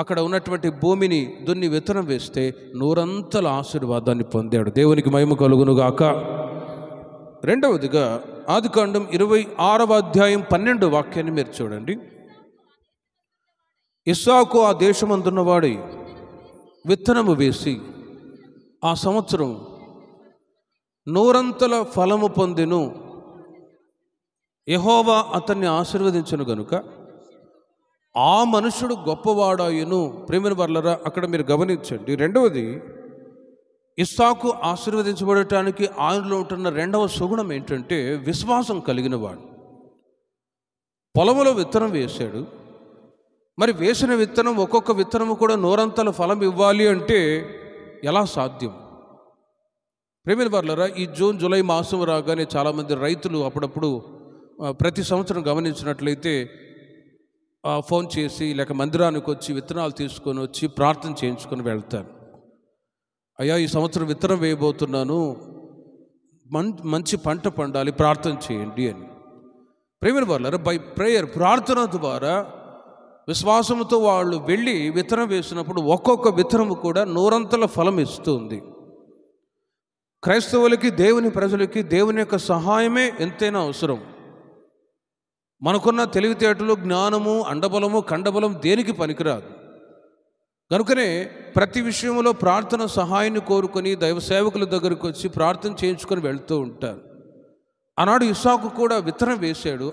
అక్కడ ఉన్నటువంటి భూమిని దున్ని విత్తనం వేస్తే 100 ఆశీర్వాదాన్ని పొందాడు. దేవునికి మహిమ కలుగునుగాక. రెండవదిగా ఆదికాండం 26వ అధ్యాయం 12వ వాక్యాన్ని మీరు చూడండి. ఇస్సాకు ఆ దేశమందున్నవాడై విత్తనము వేసి ఆ సంవత్సరం 100 ఫలము పొందెను. యెహోవా అతన్ని ఆశీర్వదించెను గనుక ఆ మనుషుడు గొప్పవాడాయును. ప్రేమైన వర్లరా, అక్కడ మీరు గమనించండి. రెండవది, ఇస్సాకు ఆశీర్వదించబడటానికి ఆయనలో ఉంటున్న రెండవ సుగుణం ఏంటంటే విశ్వాసం కలిగిన వాడు. పొలములో విత్తనం వేశాడు. మరి వేసిన విత్తనం, ఒక్కొక్క విత్తనము కూడా 100 ఫలం ఇవ్వాలి అంటే ఎలా సాధ్యం? ప్రేమైన వర్లరా, ఈ జూన్ జూలై మాసం రాగానే చాలామంది రైతులు అప్పుడప్పుడు ప్రతి సంవత్సరం గమనించినట్లయితే ఫోన్ చేసి లేక మందిరానికి వచ్చి విత్తనాలు తీసుకొని వచ్చి ప్రార్థన చేయించుకొని వెళ్తారు. అయ్యా, ఈ సంవత్సరం విత్తనం వేయబోతున్నాను, మంచి పంట పండాలి, ప్రార్థన చేయండి అని. ప్రేమైన వర్లరా, బై ప్రేయర్, ప్రార్థన ద్వారా విశ్వాసంతో వాళ్ళు వెళ్ళి విత్తనం వేసినప్పుడు ఒక్కొక్క విత్తనము కూడా 100 ఫలం ఇస్తుంది. క్రైస్తవులకి, దేవుని ప్రజలకి దేవుని యొక్క సహాయమే ఎంతైనా అవసరం. మనకున్న తెలివితేటలు, జ్ఞానము, అండబలము, కండబలం దేనికి పనికిరాదు. కనుకనే ప్రతి విషయంలో ప్రార్థన సహాయాన్ని కోరుకొని దైవ సేవకుల దగ్గరికి వచ్చి ప్రార్థన చేయించుకొని వెళ్తూ ఉంటారు. ఆనాడు ఇస్సాకు కూడా విత్తనం వేశాడు.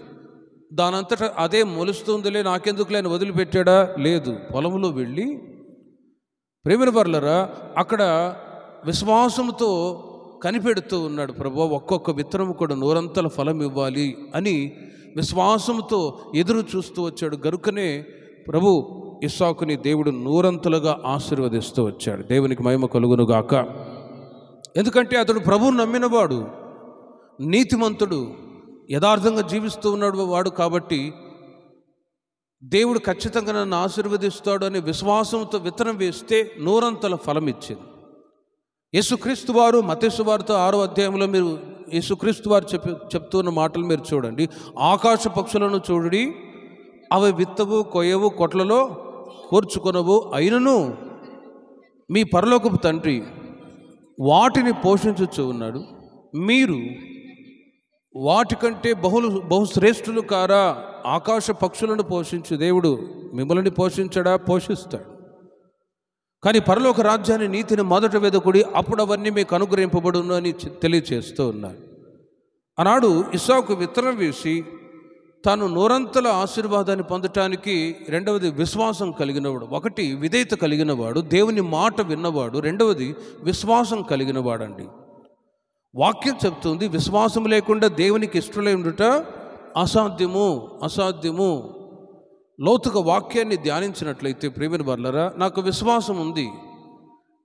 దానంతటా అదే మొలుస్తుందిలే, నాకెందుకులే అని వదిలిపెట్టాడా? లేదు, పొలంలో వెళ్ళి ప్రేమైన వర్లరా అక్కడ విశ్వాసంతో కనిపెడుతూ ఉన్నాడు. ప్రభువా, ఒక్కొక్క విత్తనం కూడా 100 ఫలం ఇవ్వాలి అని విశ్వాసంతో ఎదురు చూస్తూ వచ్చాడు. గనుకనే ప్రభు ఇస్సాకుని దేవుడు 100 ఆశీర్వదిస్తూ వచ్చాడు. దేవునికి మహిమ కలుగునుగాక. ఎందుకంటే అతడు ప్రభువును నమ్మినవాడు, నీతిమంతుడు, యథార్థంగా జీవిస్తూ ఉన్నాడు వాడు. కాబట్టి దేవుడు ఖచ్చితంగా నన్ను ఆశీర్వదిస్తాడు అనే విశ్వాసంతో విత్తనం వేస్తే 100 ఫలం ఇచ్చింది. యేసుక్రీస్తు వారు మత్తయి వార్త 6వ అధ్యాయంలో మీరు యేసుక్రీస్తు వారు చెప్తున్న మాటలు మీరు చూడండి. ఆకాశ పక్షులను చూడండి, అవి విత్తవు, కొయ్యవు, కొట్లలో కూర్చుకొనవు, అయినను మీ పరలోకపు తండ్రి వాటిని పోషించుచూ ఉన్నాడు. మీరు వాటికంటే బహుశ్రేష్ఠులు కారా? ఆకాశ పక్షులను పోషించు దేవుడు మిమ్మల్ని పోషించడా? పోషిస్తాడు. కానీ పరలోక రాజ్యాన్ని, నీతిని మొదట వెదకుడి, అప్పుడు అవన్నీ మీకు అనుగ్రహింపబడును అని తెలియచేస్తూ ఉన్నారు. ఆనాడు ఇస్సాకు విత్తనం వేసి తాను 100 ఆశీర్వాదాన్ని పొందటానికి రెండవది విశ్వాసం కలిగినవాడు. ఒకటి విధేయత కలిగినవాడు, దేవుని మాట విన్నవాడు. రెండవది విశ్వాసం కలిగినవాడండి. వాక్యం చెప్తుంది, విశ్వాసం లేకుండా దేవునికి ఇష్టలై ఉండుట అసాధ్యము, అసాధ్యము. లోతుగా వాక్యాన్ని ధ్యానించినట్లయితే ప్రియమైన వర్లరా, నాకు విశ్వాసం ఉంది,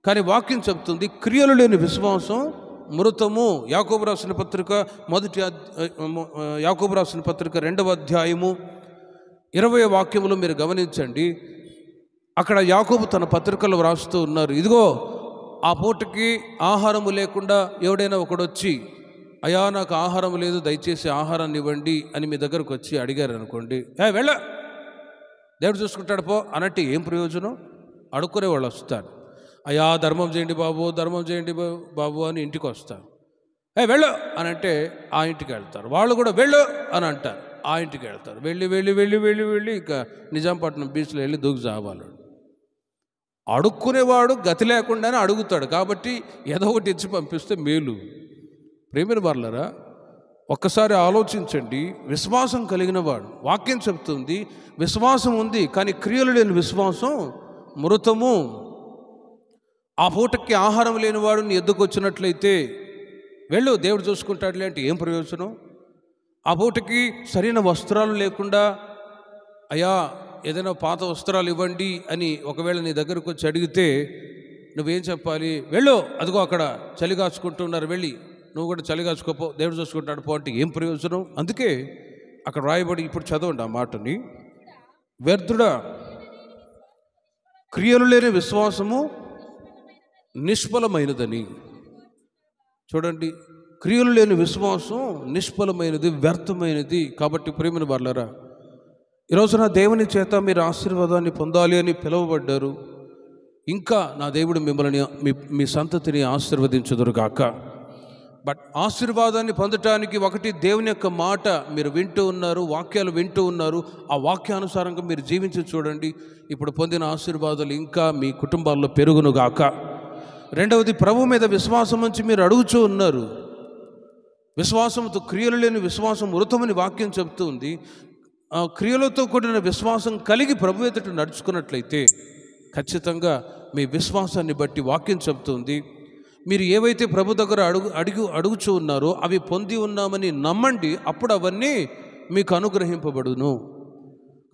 కానీ వాక్యం చెప్తుంది క్రియలు లేని విశ్వాసం మృతము. యాకోబు రాసిన పత్రిక యాకోబు రాసిన పత్రిక 2వ అధ్యాయము 20వ వాక్యములో మీరు గమనించండి. అక్కడ యాకోబు తన పత్రికలో వ్రాస్తూ ఉన్నారు, ఇదిగో ఆ పూటకి ఆహారము లేకుండా ఎవడైనా ఒకడొచ్చి, అయ్యా నాకు ఆహారం లేదు, దయచేసి ఆహారాన్ని ఇవ్వండి అని మీ దగ్గరకు వచ్చి అడిగారు అనుకోండి, వెళ్ళ దేవుడు చూసుకుంటాడు పో అన్నట్టు ఏం ప్రయోజనం? అడుక్కునే వాళ్ళు వస్తారు. అయ్యా ధర్మం చేయండి బాబు, ధర్మం చేయండి బాబు అని ఇంటికి వస్తారు. వెళ్ళు అని అంటే ఆ ఇంటికి వెళ్తారు. వాళ్ళు కూడా వెళ్ళు అని అంటారు, ఆ ఇంటికి వెళ్తారు. వెళ్ళి వెళ్ళి వెళ్ళి వెళ్ళి వెళ్ళి ఇంకా నిజాంపట్నం బీచ్లో వెళ్ళి దూకి చావాలి. అడుక్కునేవాడు గతి లేకుండానే అడుగుతాడు. కాబట్టి ఏదో ఒకటి ఇచ్చి పంపిస్తే మేలు. ప్రేమిన వర్లరా, ఒక్కసారి ఆలోచించండి. విశ్వాసం కలిగిన వాడు, వాక్యం చెప్తుంది విశ్వాసం ఉంది కానీ క్రియలు లేని విశ్వాసం మృతము. ఆ పూటకి ఆహారం లేనివాడు నీ ఎద్దుకు వచ్చినట్లయితే వెళ్ళు, దేవుడు చూసుకుంటాడులే అంటే ఏం ప్రయోజనం? ఆ పూటకి సరైన వస్త్రాలు లేకుండా, అయ్యా ఏదైనా పాత వస్త్రాలు ఇవ్వండి అని ఒకవేళ నీ దగ్గరకు వచ్చి అడిగితే నువ్వేం చెప్పాలి? వెళ్ళు, అదిగో అక్కడ చలి కాచుకుంటున్నారు, వెళ్ళి నువ్వు కూడా చలి కాచుకోపో, దేవుడు చూసుకుంటాడు పో అంటే ఏం ప్రయోజనం? అందుకే అక్కడ రాయబడి, ఇప్పుడు చదవండి ఆ మాటని, వ్యర్థుడా క్రియలు లేని విశ్వాసము నిష్ఫలమైనదని. చూడండి, క్రియలు లేని విశ్వాసం నిష్ఫలమైనది, వ్యర్థమైనది. కాబట్టి ప్రేమిన వర్లరా, ఈరోజున దేవుని చేత మీరు ఆశీర్వాదాన్ని పొందాలి అని పిలువబడ్డారు. ఇంకా నా దేవుడు మిమ్మల్ని మీ సంతతిని ఆశీర్వదించుదురుగాక. బట్ ఆశీర్వాదాన్ని పొందటానికి ఒకటి దేవుని యొక్క మాట మీరు వింటూ ఉన్నారు, వాక్యాలు వింటూ ఉన్నారు, ఆ వాక్యానుసారంగా మీరు జీవించి చూడండి. ఇప్పుడు పొందిన ఆశీర్వాదాలు ఇంకా మీ కుటుంబాల్లో పెరుగునుగాక. రెండవది, ప్రభు మీద విశ్వాసం ఉంచి మీరు అడుగుతూ ఉన్నారు. విశ్వాసంతో క్రియలు లేని విశ్వాసం మృతమని వాక్యం చెబుతూ ఉంది. ఆ క్రియలతో కూడిన విశ్వాసం కలిగి ప్రభు ఎదుట నడుచుకున్నట్లయితే ఖచ్చితంగా మీ విశ్వాసాన్ని బట్టి వాక్యం చెబుతుంది, మీరు ఏవైతే ప్రభు దగ్గర అడుగుచూ ఉన్నారో అవి పొంది ఉన్నామని నమ్మండి, అప్పుడు అవన్నీ మీకు అనుగ్రహింపబడును.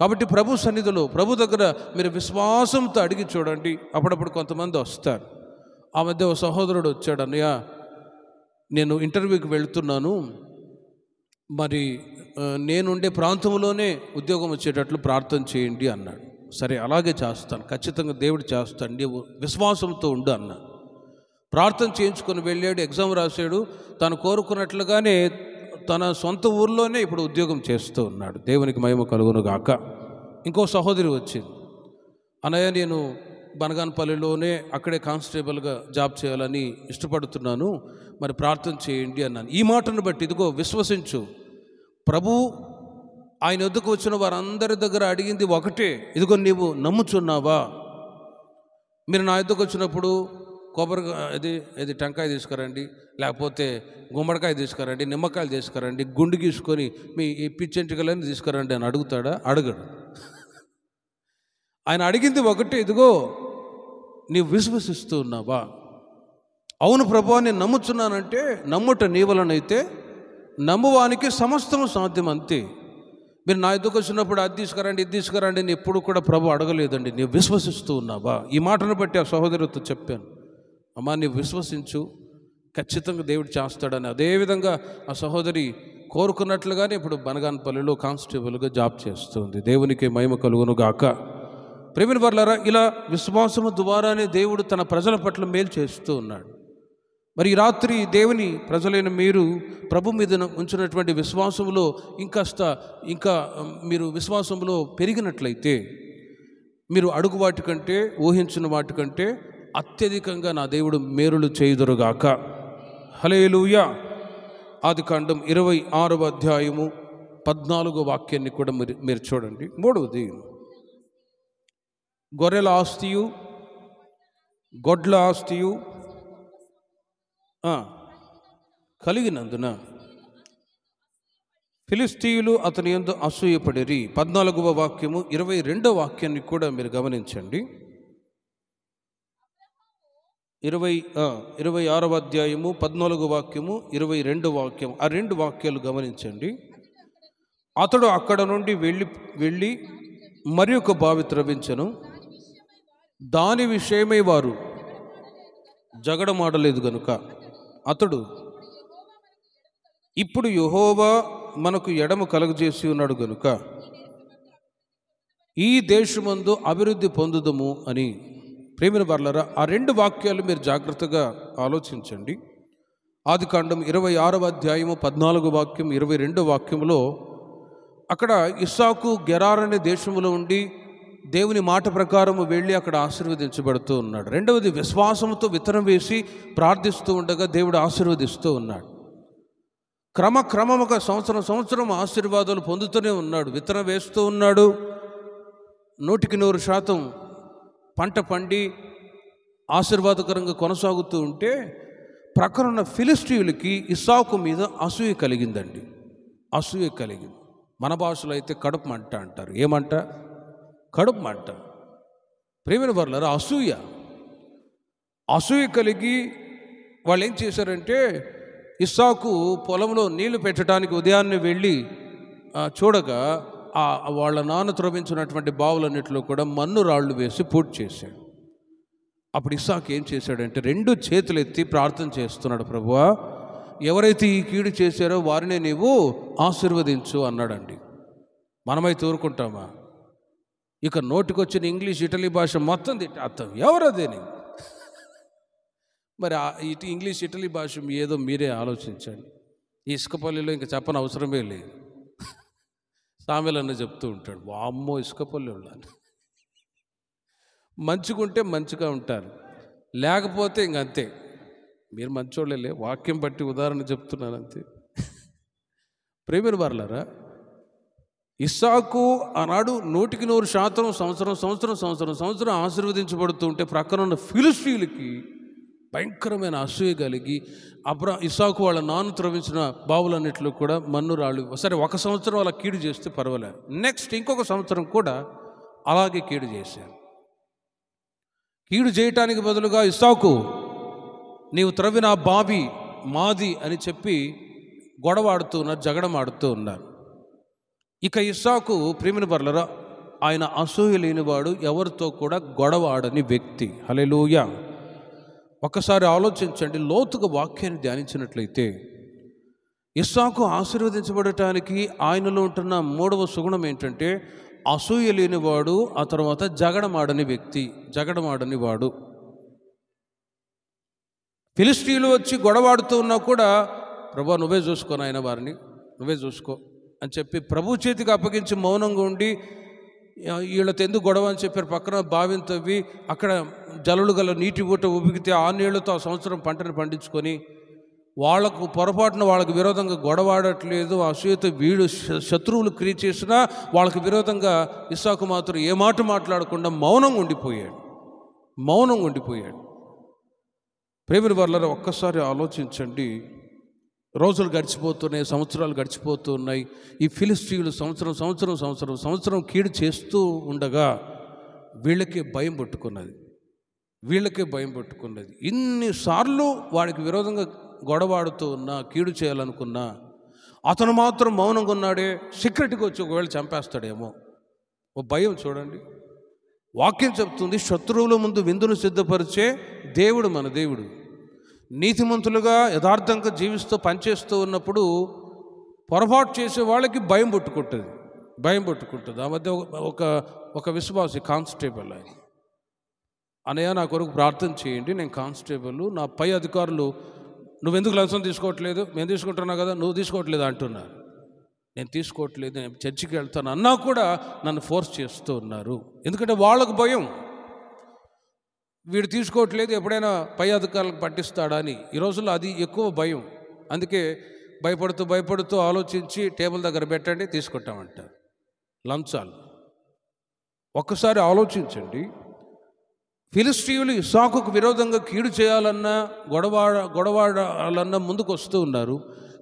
కాబట్టి ప్రభు సన్నిధిలో ప్రభు దగ్గర మీరు విశ్వాసంతో అడిగి చూడండి. అప్పుడప్పుడు కొంతమంది వస్తారు. ఆ మధ్య ఒక సహోదరుడు వచ్చాడు, అన్నయ్య నేను ఇంటర్వ్యూకి వెళుతున్నాను, మరి నేనుండే ప్రాంతంలోనే ఉద్యోగం వచ్చేటట్లు ప్రార్థన చేయండి అన్నాడు. సరే అలాగే చేస్తాను, ఖచ్చితంగా దేవుడు చేస్తాడు, నీవు విశ్వాసంతో ఉండు అన్నా. ప్రార్థన చేయించుకొని వెళ్ళాడు, ఎగ్జామ్ రాశాడు. తను కోరుకున్నట్లుగానే తన సొంత ఊర్లోనే ఇప్పుడు ఉద్యోగం చేస్తూ ఉన్నాడు. దేవునికి మహిమ కలుగును గాక. ఇంకో సహోదరి వచ్చింది, అన్నయ్య నేను బనగానపల్లిలోనే అక్కడే కానిస్టేబుల్గా జాబ్ చేయాలని ఇష్టపడుతున్నాను, మరి ప్రార్థన చేయండి అన్నాను. ఈ మాటను బట్టి ఇదిగో విశ్వసించు, ప్రభు ఆయన వద్దకు వచ్చిన వారందరి దగ్గర అడిగింది ఒకటే, ఇదిగో నీవు నమ్ముచున్నావా? మీరు నా వద్దకు వచ్చినప్పుడు ఇది టెంకాయ తీసుకురండి, లేకపోతే గుమ్మడికాయ తీసుకురండి, నిమ్మకాయలు తీసుకురండి, గుండు గీసుకొని మీ ఈ పిచ్చెంటికలని తీసుకురండి అని అడుగుతాడా? అడగడు. ఆయన అడిగింది ఒకటే, ఇదిగో నీవు విశ్వసిస్తూ ఉన్నావా? అవును ప్రభువా నేను నమ్ముచున్నానంటే, నమ్ముట నీ వలనైతే నమ్మువానికి సమస్తము సాధ్యం, అంతే. మీరు నా ఎదుకు వచ్చినప్పుడు అది తీసుకురండి ఇది తీసుకురండి అని ఎప్పుడు కూడా ప్రభు అడగలేదండి. నీవు విశ్వసిస్తూ ఉన్నావా? ఈ మాటను బట్టి ఆ సహోదరితో చెప్పాను, అమ్మా నీవు విశ్వసించు, ఖచ్చితంగా దేవుడు చేస్తాడని. అదేవిధంగా ఆ సహోదరి కోరుకున్నట్లుగానే ఇప్పుడు బనగానపల్లిలో కానిస్టేబుల్గా జాబ్ చేస్తుంది. దేవునికి మహిమ కలుగును గాక. ప్రేమిన వర్లారా, ఇలా విశ్వాసము ద్వారానే దేవుడు తన ప్రజల పట్ల మేలు చేస్తూ ఉన్నాడు. మరి ఈ రాత్రి దేవుని ప్రజలైన మీరు ప్రభు మీద ఉంచినటువంటి విశ్వాసంలో ఇంకా మీరు విశ్వాసంలో పెరిగినట్లయితే మీరు అడుగు వాటికంటే ఊహించిన వాటికంటే అత్యధికంగా నా దేవుడు మేలులు చేయుదురుగాక. హల్లెలూయా. ఆదికాండం 26వ అధ్యాయము 14వ వాక్యాన్ని కూడా మీరు చూడండి. 3వది, గొర్రెల ఆస్తియు గొడ్ల ఆస్తియు కలిగినందున ఫిలిస్తీయులు అతని యందు అసూయపడిరి. 14వ వాక్యము 22వ వాక్యాన్ని కూడా మీరు గమనించండి. 26వ అధ్యాయము 14వ వాక్యము 22వ వాక్యం, ఆ రెండు వాక్యాలు గమనించండి. అతడు అక్కడ నుండి వెళ్ళి మరి ఒక బావి త్రవ్వించెను, దాని విషయమై వారు జగడమాడలేదు గనుక అతడు, ఇప్పుడు యెహోవా మనకు ఎడమ కలుగజేసి ఉన్నాడు గనుక ఈ దేశమందు అభివృద్ధి పొందుదము అని. ప్రేమిన వర్లారా, ఆ రెండు వాక్యాలు మీరు జాగ్రత్తగా ఆలోచించండి. ఆదికాండం 26వ అధ్యాయము 14వ వాక్యం 22వ వాక్యంలో అక్కడ ఇస్సాకు గెరార్ అనే దేశంలో ఉండి దేవుని మాట ప్రకారము వెళ్ళి అక్కడ ఆశీర్వదించబడుతూ ఉన్నాడు. రెండవది, విశ్వాసంతో విత్తనం వేసి ప్రార్థిస్తూ ఉండగా దేవుడు ఆశీర్వదిస్తూ ఉన్నాడు. క్రమముగా సంవత్సరం ఆశీర్వాదాలు పొందుతూనే ఉన్నాడు. విత్తనం వేస్తూ ఉన్నాడు, 100% పంట పండి ఆశీర్వాదకరంగా కొనసాగుతూ ఉంటే ప్రక్కనున్న ఫిలిస్టీయులకి ఇస్సాకు మీద అసూయ కలిగిందండి. అసూయ కలిగింది. మన భాషలో అయితే కడుపు మంట అంటారు. ఏమంట? కడుపు మంట. ప్రేమిన వర్లారా, అసూయ కలిగి వాళ్ళు ఏం చేశారంటే, ఇస్సాకు పొలంలో నీళ్లు పెట్టడానికి ఉదయాన్నే వెళ్ళి చూడగా వాళ్ళ నాన్న త్రవ్వించినటువంటి బావులన్నింటిలో కూడా మన్ను రాళ్ళు వేసి పూర్తి చేశాడు. అప్పుడు ఇస్సాకు ఏం చేశాడంటే 2 చేతులు ఎత్తి ప్రార్థన చేస్తున్నాడు, ప్రభువా ఎవరైతే ఈ కీడు చేశారో వారినే నీవు ఆశీర్వదించు అన్నాడండి. మనమైతే ఊరుకుంటామా? ఇక నోటికొచ్చిన ఇంగ్లీష్ ఇటలీ భాష మొత్తం తిట్టేస్తాం. ఎవరదేని మరి ఇంగ్లీష్ ఇటలీ భాష ఏదో మీరే ఆలోచించండి. ఈ ఇసుకపల్లిలో ఇంకా చెప్పని అవసరమే లేదు. సామెలన్న చెప్తూ ఉంటాడు, వామ్మో ఇసుకపల్లి వాళ్ళని మంచిగుంటే మంచిగా ఉంటారు, లేకపోతే ఇంకంతే. మీరు మంచోళ్ళే, వాక్యం బట్టి ఉదాహరణ చెప్తున్నాను అంతే. ప్రేమిన వారలారా, ఇస్సాకు ఆనాడు 100% సంవత్సరం ఆశీర్వదించబడుతూ ఉంటే ప్రక్కన ఉన్న ఫిలిష్తీయులకి భయంకరమైన అసూయ కలిగి ఇస్సాకు వాళ్ళ నాన్న త్రవించిన బావులన్నింటిలో కూడా మన్ను రాళ్ళు, సరే 1 సంవత్సరం అలా కీడు చేస్తే పర్వాలేదు, నెక్స్ట్ ఇంకొక సంవత్సరం కూడా అలాగే కీడు చేశారు. కీడు చేయటానికి బదులుగా ఇస్సాకు, నీవు త్రవ్విన బావి మాది అని చెప్పి గొడవాడుతూ ఉన్నారు, జగడమాడుతూ ఉన్నారు. ఇక ఇస్సాకు ప్రియమైన వారలారా, ఆయన అసూయ లేనివాడు, ఎవరితో కూడా గొడవాడని వ్యక్తి. హల్లెలూయా. ఒక్కసారి ఆలోచించండి, లోతుగా వాక్యాన్ని ధ్యానించినట్లయితే ఇస్సాకు ఆశీర్వదించబడటానికి ఆయనలో ఉంటున్న 3వ సుగుణం ఏంటంటే అసూయ లేనివాడు, ఆ తర్వాత జగడమాడని వ్యక్తి, జగడమాడని వాడు. ఫిలిష్తీయులు వచ్చి గొడవాడుతూ ఉన్నా కూడా, ప్రభా నువ్వే చూసుకో నాయన, వారిని నువ్వే చూసుకో అని చెప్పి ప్రభు చేతికి అప్పగించి మౌనంగా ఉండి, వీళ్ళతో ఎందుకు గొడవ అని చెప్పారు. పక్కన బావిని తవ్వి అక్కడ జలలు గల నీటి ఊట ఉబికితే ఆ నీళ్లతో ఆ సంవత్సరం పంటను పండించుకొని, వాళ్ళకు పొరపాటున వాళ్ళకి విరోధంగా గొడవాడట్లేదు, అసూయతో వీడు శత్రువులు క్రియ చేసినా వాళ్ళకి విరోధంగా ఇస్సాకు మాత్రం ఏ మాట మాట్లాడకుండా మౌనంగా ఉండిపోయాడు. ప్రేమిన వారలారా, ఒక్కసారి ఆలోచించండి. రోజులు గడిచిపోతున్నాయి, సంవత్సరాలు గడిచిపోతూ ఉన్నాయి. ఈ ఫిలిష్తీయులు సంవత్సరం కీడు చేస్తూ ఉండగా వీళ్ళకే భయం పట్టుకున్నది. ఇన్నిసార్లు వాడికి విరోధంగా గొడవాడుతూ ఉన్నా, కీడు చేయాలనుకున్నా, అతను మాత్రం మౌనంగా ఉన్నాడే. సీక్రెట్గా వచ్చి ఒకవేళ చంపేస్తాడేమో ఓ భయం. చూడండి, వాక్యం చెప్తుంది, శత్రువుల ముందు విందును సిద్ధపరిచే దేవుడు మన దేవుడు. నీతిమంతులుగా యథార్థంగా జీవిస్తూ పనిచేస్తూ ఉన్నప్పుడు పొరపాటు చేసే వాళ్ళకి భయం పుట్టుకుంటుంది. ఆ మధ్య ఒక విశ్వాసి కానిస్టేబుల్, ఆయన అన్నయ్య నా కొరకు ప్రార్థన చేయండి, నేను కానిస్టేబుల్, నా పై అధికారులు నువ్వెందుకు లంచం తీసుకోవట్లేదు, మేము తీసుకుంటున్నా కదా, నువ్వు తీసుకోవట్లేదు అంటున్నారు. నేను తీసుకోవట్లేదు, నేను చర్చికి వెళ్తాను అన్నా కూడా నన్ను ఫోర్స్ చేస్తూ ఉన్నారు. ఎందుకంటే వాళ్ళకు భయం, వీడు తీసుకోవట్లేదు, ఎప్పుడైనా పై అధికారులకు పట్టిస్తాడా అని. ఈ రోజుల్లో అది ఎక్కువ భయం. అందుకే భయపడుతూ ఆలోచించి టేబుల్ దగ్గర పెట్టండి, తీసుకుంటామంటారు లంచాలు. ఒక్కసారి ఆలోచించండి, ఫిలిష్తీయులు ఇస్సాకుకు విరోధంగా కీడు చేయాలన్నా, గొడవాడాలన్నా ముందుకు వస్తూ ఉన్నారు.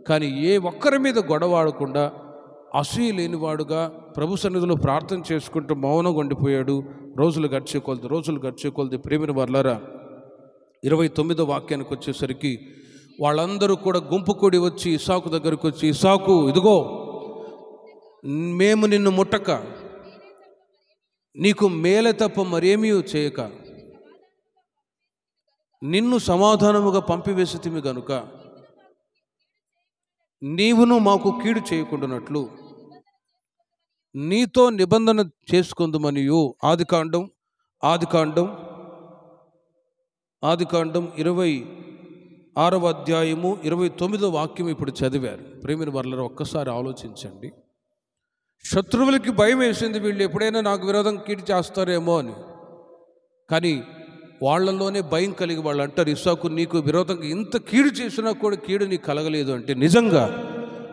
కానీ ఏ ఒక్కరి మీద గొడవాడకుండా అసూయ లేనివాడుగా ప్రభు సన్నిధిలో ప్రార్థన చేసుకుంటూ మౌనంగా ఉండిపోయాడు. రోజులు గడిచే కొలది ప్రేమిన వారలారా, 29వ వాక్యానికి వచ్చేసరికి వాళ్ళందరూ కూడా గుంపు కూడి వచ్చి ఇస్సాకు దగ్గరకు వచ్చి, ఇస్సాకు ఇదిగో మేము నిన్ను ముట్టక నీకు మేలే తప్ప మరేమీ చేయక నిన్ను సమాధానముగా పంపివేసితిమి గనుక నీవును మాకు కీడు చేయకుండానట్లు నీతో నిబంధన చేసుకుందుమనియు. ఆదికాండం 26వ అధ్యాయము 29వ వాక్యం ఇప్పుడు చదివారు. ప్రేమిన వారలారా, ఒక్కసారి ఆలోచించండి. శత్రువులకి భయం వేసింది, వీళ్ళు ఎప్పుడైనా నాకు విరోధం కీడు చేస్తారేమో అని. కానీ వాళ్ళలోనే భయం కలిగి వాళ్ళు అంటారు, ఇస్సాకు నీకు విరోధంగా ఇంత కీడు చేసినా కూడా కీడు నీకు కలగలేదు అంటే నిజంగా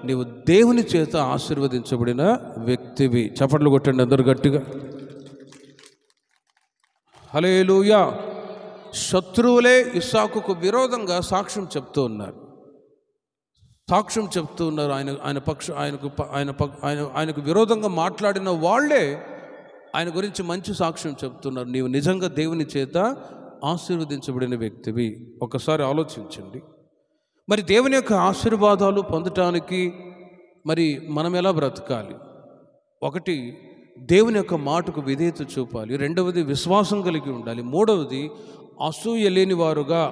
నీవు దేవుని చేత ఆశీర్వదించబడిన వ్యక్తివి. చప్పట్లు కొట్టండి అందరూ గట్టిగా. హల్లెలూయా. శత్రువులే ఇస్సాకుకు విరోధంగా సాక్ష్యం చెప్తూ ఉన్నారు. ఆయనకు విరోధంగా మాట్లాడిన వాళ్ళే ఆయన గురించి మంచి సాక్ష్యం చెప్తున్నారు. నీవు నిజంగా దేవుని చేత ఆశీర్వదించబడిన వ్యక్తివి. ఒకసారి ఆలోచించండి. మరి దేవుని యొక్క ఆశీర్వాదాలు పొందటానికి మరి మనం ఎలా బ్రతకాలి? ఒకటి, దేవుని యొక్క మాటకు విధేయత చూపాలి. రెండవది, విశ్వాసం కలిగి ఉండాలి. మూడవది, అసూయ లేని వారుగా,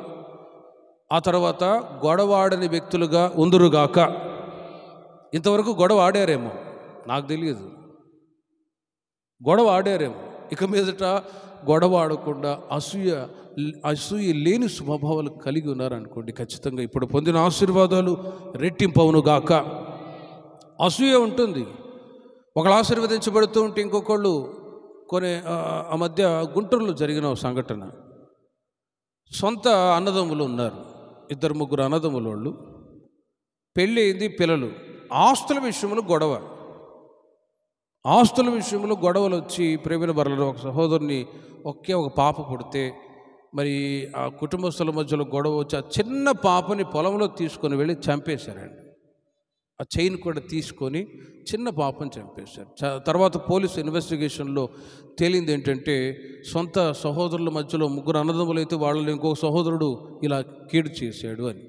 ఆ తర్వాత గొడవాడని వ్యక్తులుగా ఉందురుగాక. ఇంతవరకు గొడవ ఆడారేమో నాకు తెలియదు, గొడవ ఆడారేమో. ఇక మీదట గొడవ ఆడకుండా అసూయ లేని స్వభావాలు కలిగి ఉన్నారనుకోండి, ఖచ్చితంగా ఇప్పుడు పొందిన ఆశీర్వాదాలు రెట్టింపవునుగాక. అసూయ ఉంటుంది, ఒకళ్ళు ఆశీర్వదించబడుతూ ఉంటే ఇంకొకళ్ళు ఆ మధ్య గుంటూరులో జరిగిన సంఘటన. సొంత అన్నదమ్ములు ఉన్నారు, ఇద్దరు ముగ్గురు అన్నదమ్ములోళ్ళు, పెళ్ళి అయింది, పిల్లలు. ఆస్తుల విషయంలో గొడవ. ఆస్తుల విషయంలో గొడవలు వచ్చి ప్రేమిన బర్లలో ఒక సహోదరుని ఒక పాప పుడితే మరి ఆ కుటుంబస్తుల మధ్యలో గొడవ వచ్చి ఆ చిన్న పాపని పొలంలో తీసుకొని వెళ్ళి చంపేశారండి. ఆ చైన్ కూడా తీసుకొని చిన్న పాపని చంపేశారు. తర్వాత పోలీసు ఇన్వెస్టిగేషన్లో తేలింది ఏంటంటే సొంత సహోదరుల మధ్యలో ముగ్గురు అన్నదమ్ములు అయితే వాళ్ళని ఇంకొక సహోదరుడు ఇలా కీడు చేశాడు అని.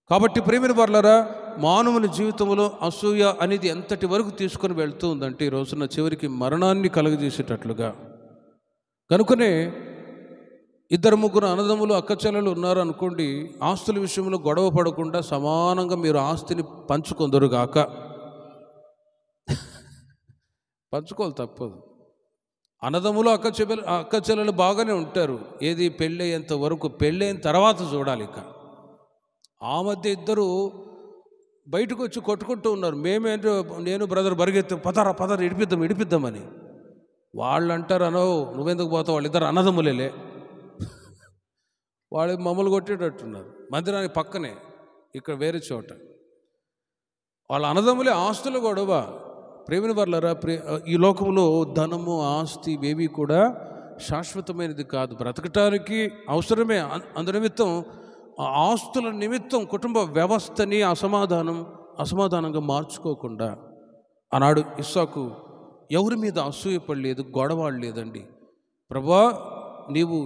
కాబట్టి ప్రేమిన వారలారా, మానవుని జీవితంలో అసూయ అనేది ఎంతటి వరకు తీసుకొని వెళ్తూ ఉందంటే ఈ రోజున చివరికి మరణాన్ని కలుగజేసేటట్లుగా. కనుకనే ఇద్దరు ముగ్గురు అన్నదమ్ములు అక్కచెల్లెలు ఉన్నారు అనుకోండి, ఆస్తుల విషయంలో గొడవ పడకుండా సమానంగా మీరు ఆస్తిని పంచుకొందరుగాక. పంచుకోవాలి, తప్పదు. అన్నదమ్ములు అక్కచెల్లెలు బాగానే ఉంటారు, ఏది పెళ్ళయ్యేంత వరకు. పెళ్ళైన తర్వాత చూడాలి. ఇక ఆ మధ్య ఇద్దరు బయటకు వచ్చి కొట్టుకుంటూ ఉన్నారు. నేను బ్రదర్ పరిగెత్తాం, పదర ఇడిపిద్దామని. వాళ్ళు అంటారు, నువ్వెందుకు పోతావు, వాళ్ళిద్దరు అన్నదమ్ములేలే, వాళ్ళు మమ్మల్ని కొట్టేటట్టున్నారు. మందిరానికి పక్కనే, ఇక్కడ వేరే చోట. వాళ్ళ అన్నదమ్ములే, ఆస్తులు గొడవ. ప్రేమిన వర్లరా, ఈ లోకంలో ధనము ఆస్తి ఇవేవి కూడా శాశ్వతమైనది కాదు, బ్రతకటానికి అవసరమే. అందునిమిత్తం ఆస్తుల నిమిత్తం కుటుంబ వ్యవస్థని అసమాధానంగా మార్చుకోకుండా ఆనాడు ఇస్సాకు ఎవరి మీద అసూయపడలేదు, గొడవలేదండి. ప్రభువా, నీవు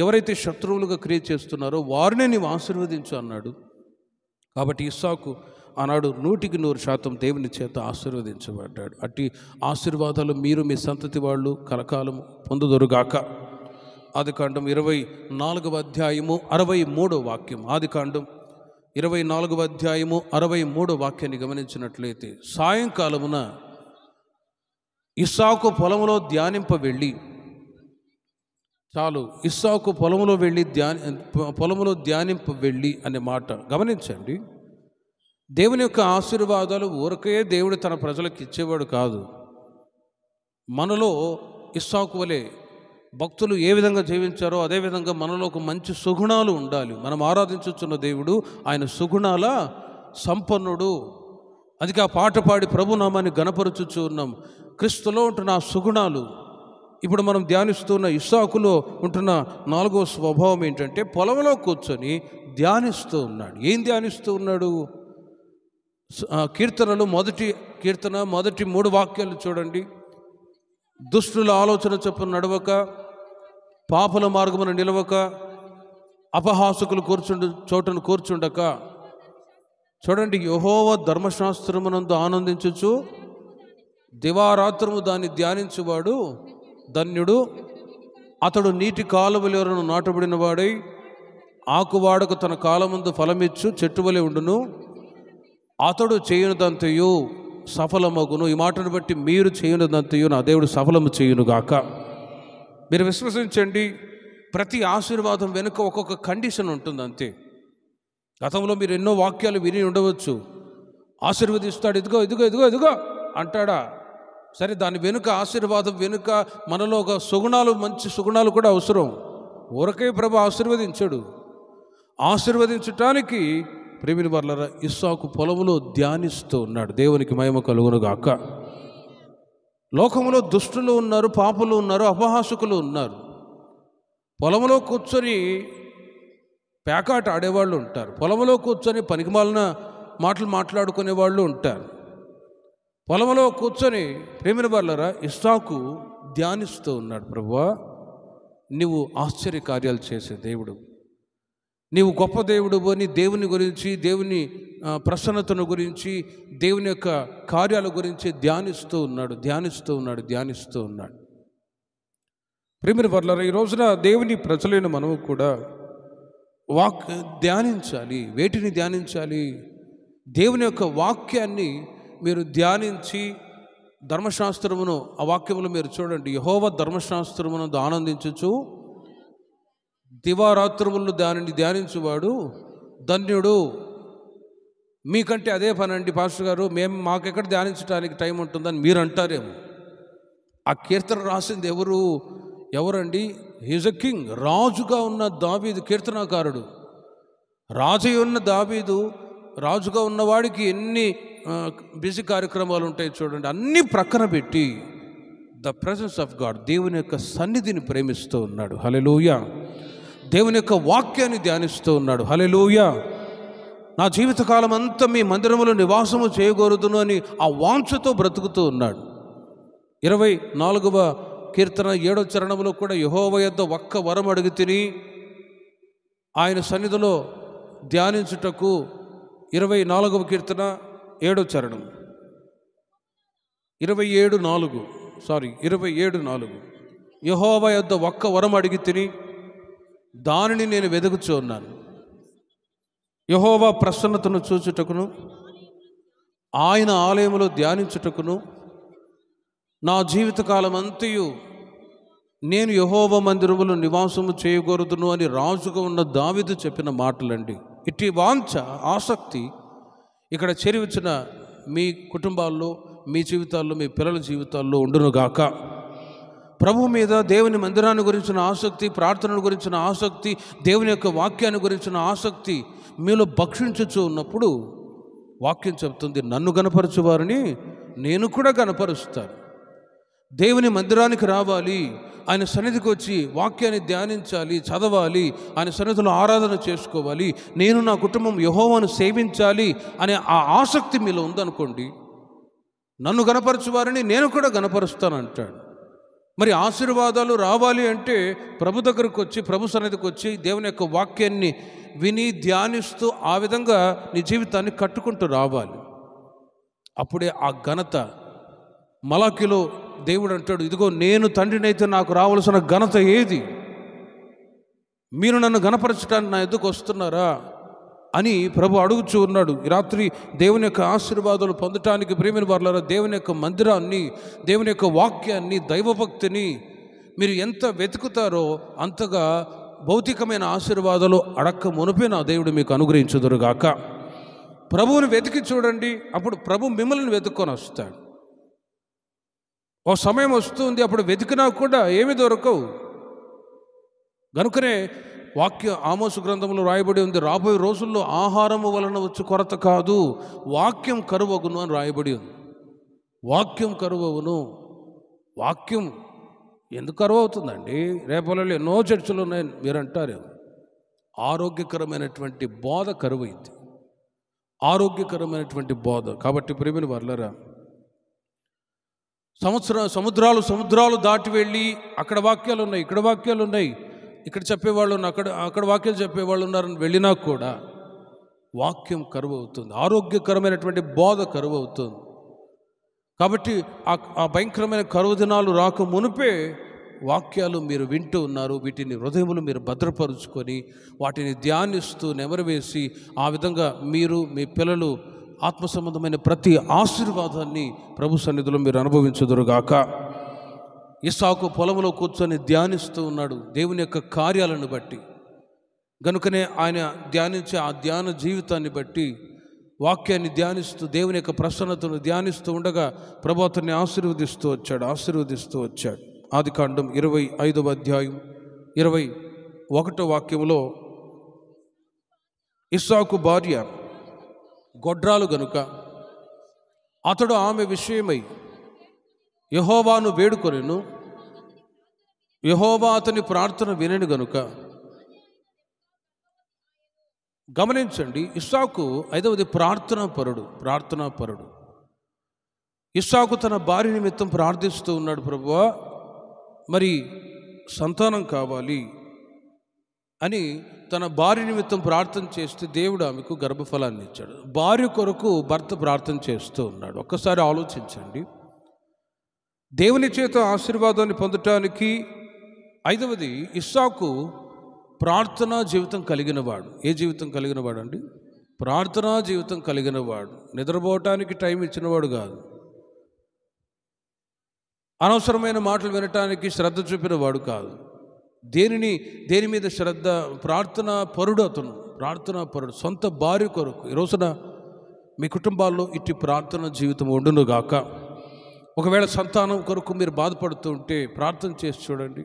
ఎవరైతే శత్రువులుగా క్రియేట్ చేస్తున్నారో వారినే నీవు ఆశీర్వదించు అన్నాడు. కాబట్టి ఇస్సాకు ఆనాడు 100% దేవుని చేత ఆశీర్వదించబడ్డాడు. అట్టి ఆశీర్వాదాలు మీరు మీ సంతతి వాళ్ళు కలకాలం పొందుదురుగాక. ఆదికాండం 24వ అధ్యాయము 63వ వాక్యం. ఆదికాండం 24వ అధ్యాయము 63వ వాక్యాన్ని గమనించినట్లయితే, సాయంకాలమున ఇస్సాకు పొలంలో ధ్యానింప వెళ్ళి, చాలు, ఇస్సాకు పొలంలో ధ్యానింప వెళ్ళి అనే మాట గమనించండి. దేవుని యొక్క ఆశీర్వాదాలు ఊరకే దేవుడు తన ప్రజలకు ఇచ్చేవాడు కాదు. మనలో ఇస్సాకు వలె భక్తులు ఏ విధంగా జీవించారో అదేవిధంగా మనలో ఒక మంచి సుగుణాలు ఉండాలి. మనం ఆరాధించుచున్న దేవుడు ఆయన సుగుణాల సంపన్నుడు. అందుకే ఆ పాట పాడి ప్రభునామాన్ని గణపరచుచూ ఉన్నాం. క్రీస్తులో ఉంటున్న ఆ సుగుణాలు ఇప్పుడు మనం ధ్యానిస్తున్న ఇస్సాకులో ఉంటున్న 4వ స్వభావం ఏంటంటే పొలంలో కూర్చొని ధ్యానిస్తూ ఉన్నాడు. ఏం ధ్యానిస్తూ ఉన్నాడు? కీర్తనలు మొదటి 3 వాక్యాలు చూడండి. దుష్టుల ఆలోచన చొప్పున నడవక, పాపల మార్గమున నిలవక, అపహాసకులు చోటును కూర్చుండక. చూడండి, యెహోవా ధర్మశాస్త్రమునందు ఆనందించుచు దివారాత్రము దాన్ని ధ్యానించువాడు ధన్యుడు. అతడు నీటి కాలువలను నాటబడిన వాడై ఆకువాడకు తన కాలమందు ఫలమిచ్చు చెట్టువలే ఉండును. అతడు చేయనిదంతయు సఫలమగును. ఈ మాటను బట్టి మీరు చేయనిదంతయు నా దేవుడు సఫలము చేయునుగాక. మీరు విశ్వసించండి, ప్రతి ఆశీర్వాదం వెనుక ఒక్కొక్క కండిషన్ ఉంటుంది, అంతే. గతంలో మీరు ఎన్నో వాక్యాలు విని ఉండవచ్చు. ఆశీర్వదిస్తాడు, ఇదిగో ఇదిగో ఇదిగో ఇదిగో అంటాడా? సరే, దాని వెనుక ఆశీర్వాదం వెనుక మనలో ఒక మంచి సుగుణాలు కూడా అవసరం. ఊరకే ప్రభు ఆశీర్వదించాడు. ఆశీర్వదించటానికి ప్రేమిన వర్లరా, ఇస్సాకు పొలములో ధ్యానిస్తూ ఉన్నాడు. దేవునికి మహిమ కలుగునుగాక. లోకములో దుష్టులు ఉన్నారు, పాపులు ఉన్నారు, అపహాసకులు ఉన్నారు. పొలంలో కూర్చొని పేకాట ఆడేవాళ్ళు ఉంటారు. పొలంలో కూర్చొని పనికిమాలిన మాటలు మాట్లాడుకునే వాళ్ళు ఉంటారు. పొలంలో కూర్చొని ప్రేమిన వర్లరా, ఇస్సాకు ధ్యానిస్తూ ఉన్నాడు. ప్రభువా, నీవు ఆశ్చర్య కార్యాలు చేసే దేవుడు, నీవు గొప్ప దేవుడు అని దేవుని గురించి, దేవుని ప్రసన్నతను గురించి, దేవుని యొక్క కార్యాల గురించి ధ్యానిస్తూ ఉన్నాడు. ప్రేమిన వర్లారా, ఈ రోజున దేవుని ప్రజలైన మనము కూడా ధ్యానించాలి. వేటిని ధ్యానించాలి? దేవుని యొక్క వాక్యాన్ని మీరు ధ్యానించి, ధర్మశాస్త్రమును, ఆ వాక్యములు మీరు చూడండి. యెహోవా ధర్మశాస్త్రమును ఆనందించుచు దివారాత్రములు దానిని ధ్యానించువాడు ధన్యుడు. మీకంటే అదే పనండి పాస్టర్ గారు, మాకెక్కడ ధ్యానించడానికి టైం ఉంటుందని మీరు అంటారేమో. ఆ కీర్తన రాసింది ఎవరండి? He's a king. రాజుగా ఉన్న దావీదు కీర్తనాకారుడు. రాజు ఉన్న దావీదు, రాజుగా ఉన్నవాడికి ఎన్ని బిజీ కార్యక్రమాలు ఉంటాయి చూడండి, అన్నీ ప్రక్కన పెట్టి ద ప్రెసెన్స్ ఆఫ్ గాడ్, దేవుని యొక్క సన్నిధిని ప్రేమిస్తూ ఉన్నాడు. హల్లెలూయా. దేవుని యొక్క వాక్యాన్ని ధ్యానిస్తూ ఉన్నాడు. హల్లెలూయా. నా జీవితకాలం అంతా మీ మందిరములో నివాసము చేయకూడదును అని ఆ వాంఛతో బ్రతుకుతూ ఉన్నాడు. 24వ కీర్తన 7వ చరణంలో కూడా యెహోవా యొద్ద ఒక్క వరం అడిగి తిని ఆయన సన్నిధిలో ధ్యానించుటకు, 24వ కీర్తన 7వ చరణం 27:4 యెహోవా యొద్ద ఒక్క వరం అడిగి తిని దానిని నేను వెదుకుచూ ఉన్నాను. యెహోవా ప్రసన్నతను చూచుటకును ఆయన ఆలయములో ధ్యానించుటకును నా జీవితకాలం అంతయు నేను యెహోవా మందిరములో నివాసము చేయకూడదును అని రాజుగా ఉన్న దావీదు చెప్పిన మాటలండి. ఇట్టి వాంఛ, ఆసక్తి ఇక్కడ చేరివచ్చిన మీ కుటుంబాల్లో, మీ జీవితాల్లో, మీ పిల్లల జీవితాల్లో ఉండునుగాక. ప్రభు మీద, దేవుని మందిరాన్ని గురించిన ఆసక్తి, ప్రార్థనను గురించిన ఆసక్తి, దేవుని యొక్క వాక్యాన్ని గురించిన ఆసక్తి మీలో భక్షించుచూ ఉన్నప్పుడు వాక్యం చెప్తుంది, నన్ను గనపరచు వారిని నేను కూడా గనపరుస్తాను. దేవుని మందిరానికి రావాలి, ఆయన సన్నిధికి వచ్చి వాక్యాన్ని ధ్యానించాలి, చదవాలి, ఆయన సన్నిధిలో ఆరాధన చేసుకోవాలి, నేను నా కుటుంబం యెహోవాను సేవించాలి అనే ఆ ఆసక్తి మీలో ఉందనుకోండి, నన్ను గనపరచు వారిని నేను కూడా గనపరుస్తానంటాడు. మరి ఆశీర్వాదాలు రావాలి అంటే ప్రభు దగ్గరకు వచ్చి, ప్రభు సన్నిధికి వచ్చి దేవుని యొక్క వాక్యాన్ని విని ధ్యానిస్తూ ఆ విధంగా నీ జీవితాన్ని కట్టుకుంటూ రావాలి. అప్పుడే ఆ ఘనత, మలాకిలో దేవుడు అంటాడు, ఇదిగో నేను తండ్రినైతే నాకు రావాల్సిన ఘనత ఏది, మీరు నన్ను గణపరచడానికి నా ఎద్దుకు వస్తున్నారా అని ప్రభు అడుగుచూ ఉన్నాడు. ఈ రాత్రి దేవుని యొక్క ఆశీర్వాదాలు పొందటానికి ప్రియమైన వారలారా, దేవుని యొక్క మందిరాన్ని, దేవుని యొక్క వాక్యాన్ని, దైవభక్తిని మీరు ఎంత వెతుకుతారో అంతగా భౌతికమైన ఆశీర్వాదాలు అడక్క మునిపే నా దేవుడు మీకు అనుగ్రహించుదురుగాక. ప్రభువుని వెతికి చూడండి, అప్పుడు ప్రభు మిమ్మల్ని వెతుక్కొని వస్తాడు. ఓ సమయం వస్తుంది, అప్పుడు వెతికినా కూడా ఏమి దొరకవు. కనుకనే వాక్య ఆమోసు గ్రంథంలో రాయబడి ఉంది, రాబోయే రోజుల్లో ఆహారము వలన వచ్చి కొరత కాదు, వాక్యం కరువగును అని రాయబడి ఉంది. వాక్యం కరువవును. వాక్యం ఎందుకు కరువు అవుతుందండి? రేపలలో ఎన్నో చర్చలు ఉన్నాయని మీరు అంటారు. ఆరోగ్యకరమైనటువంటి బోధ కరువైంది, ఆరోగ్యకరమైనటువంటి బోధ. కాబట్టి ప్రియమైన వారలారా, సముద్రాలు దాటి వెళ్ళి అక్కడ వాక్యాలు ఉన్నాయి, ఇక్కడ వాక్యాలు ఉన్నాయి, ఇక్కడ చెప్పేవాళ్ళు ఉన్నారు, అక్కడ వాక్యాలు చెప్పేవాళ్ళు ఉన్నారని వెళ్ళినా కూడా వాక్యం కరువు అవుతుంది, ఆరోగ్యకరమైనటువంటి బోధ కరువు అవుతుంది. కాబట్టి ఆ భయంకరమైన కరువు దినాలు రాక మునిపే వాక్యాలు మీరు వింటూ ఉన్నారు. వీటిని హృదయములు మీరు భద్రపరుచుకొని వాటిని ధ్యానిస్తూ నెమరవేసి ఆ విధంగా మీరు, మీ పిల్లలు ఆత్మ సంబంధమైన ప్రతి ఆశీర్వాదాన్ని ప్రభు సన్నిధిలో మీరు అనుభవించుదురుగాక. ఇస్సాకు పొలంలో కూర్చొని ధ్యానిస్తూ ఉన్నాడు దేవుని యొక్క కార్యాలను బట్టి. గనుకనే ఆయన ధ్యానించే ఆ ధ్యాన జీవితాన్ని బట్టి, వాక్యాన్ని ధ్యానిస్తూ, దేవుని యొక్క ప్రసన్నతను ధ్యానిస్తూ ఉండగా ప్రభు అతన్ని ఆశీర్వదిస్తూ వచ్చాడు. ఆదికాండం 25వ అధ్యాయం 21వ వాక్యంలో, ఇస్సాకు భార్య గొడ్రాలు గనుక అతడు ఆమె విషయమై యెహోవాను వేడుకొనెను, యెహోవా అతని ప్రార్థన వినెను గనుక. గమనించండి, ఇస్సాకు 5వది ప్రార్థనా పరుడు. ఇస్సాకు తన భార్య నిమిత్తం ప్రార్థిస్తూ ఉన్నాడు, ప్రభువా మరి సంతానం కావాలి అని తన భార్య నిమిత్తం ప్రార్థన చేస్తే దేవుడు ఆమెకు గర్భఫలాన్ని ఇచ్చాడు. భార్య కొరకు భర్త ప్రార్థన చేస్తూ ఉన్నాడు. ఒక్కసారి ఆలోచించండి, దేవుని చేత ఆశీర్వాదాన్ని పొందటానికి 5వది ఇస్సాకు ప్రార్థనా జీవితం కలిగినవాడు. ఏ జీవితం కలిగినవాడు అండి? ప్రార్థనా జీవితం కలిగినవాడు. నిద్రపోవటానికి టైం ఇచ్చినవాడు కాదు, అనవసరమైన మాటలు వినటానికి శ్రద్ధ చూపినవాడు కాదు. దేని మీద శ్రద్ధ? ప్రార్థనా పరుడు అతను, ప్రార్థనా పరుడు. సొంత భార్య కొరకు. ఈ రోజున మీ కుటుంబాల్లో ఇట్టి ప్రార్థన జీవితం ఉండునుగాక. ఒకవేళ సంతానం కొరకు మీరు బాధపడుతూ ఉంటే ప్రార్థన చేసి చూడండి.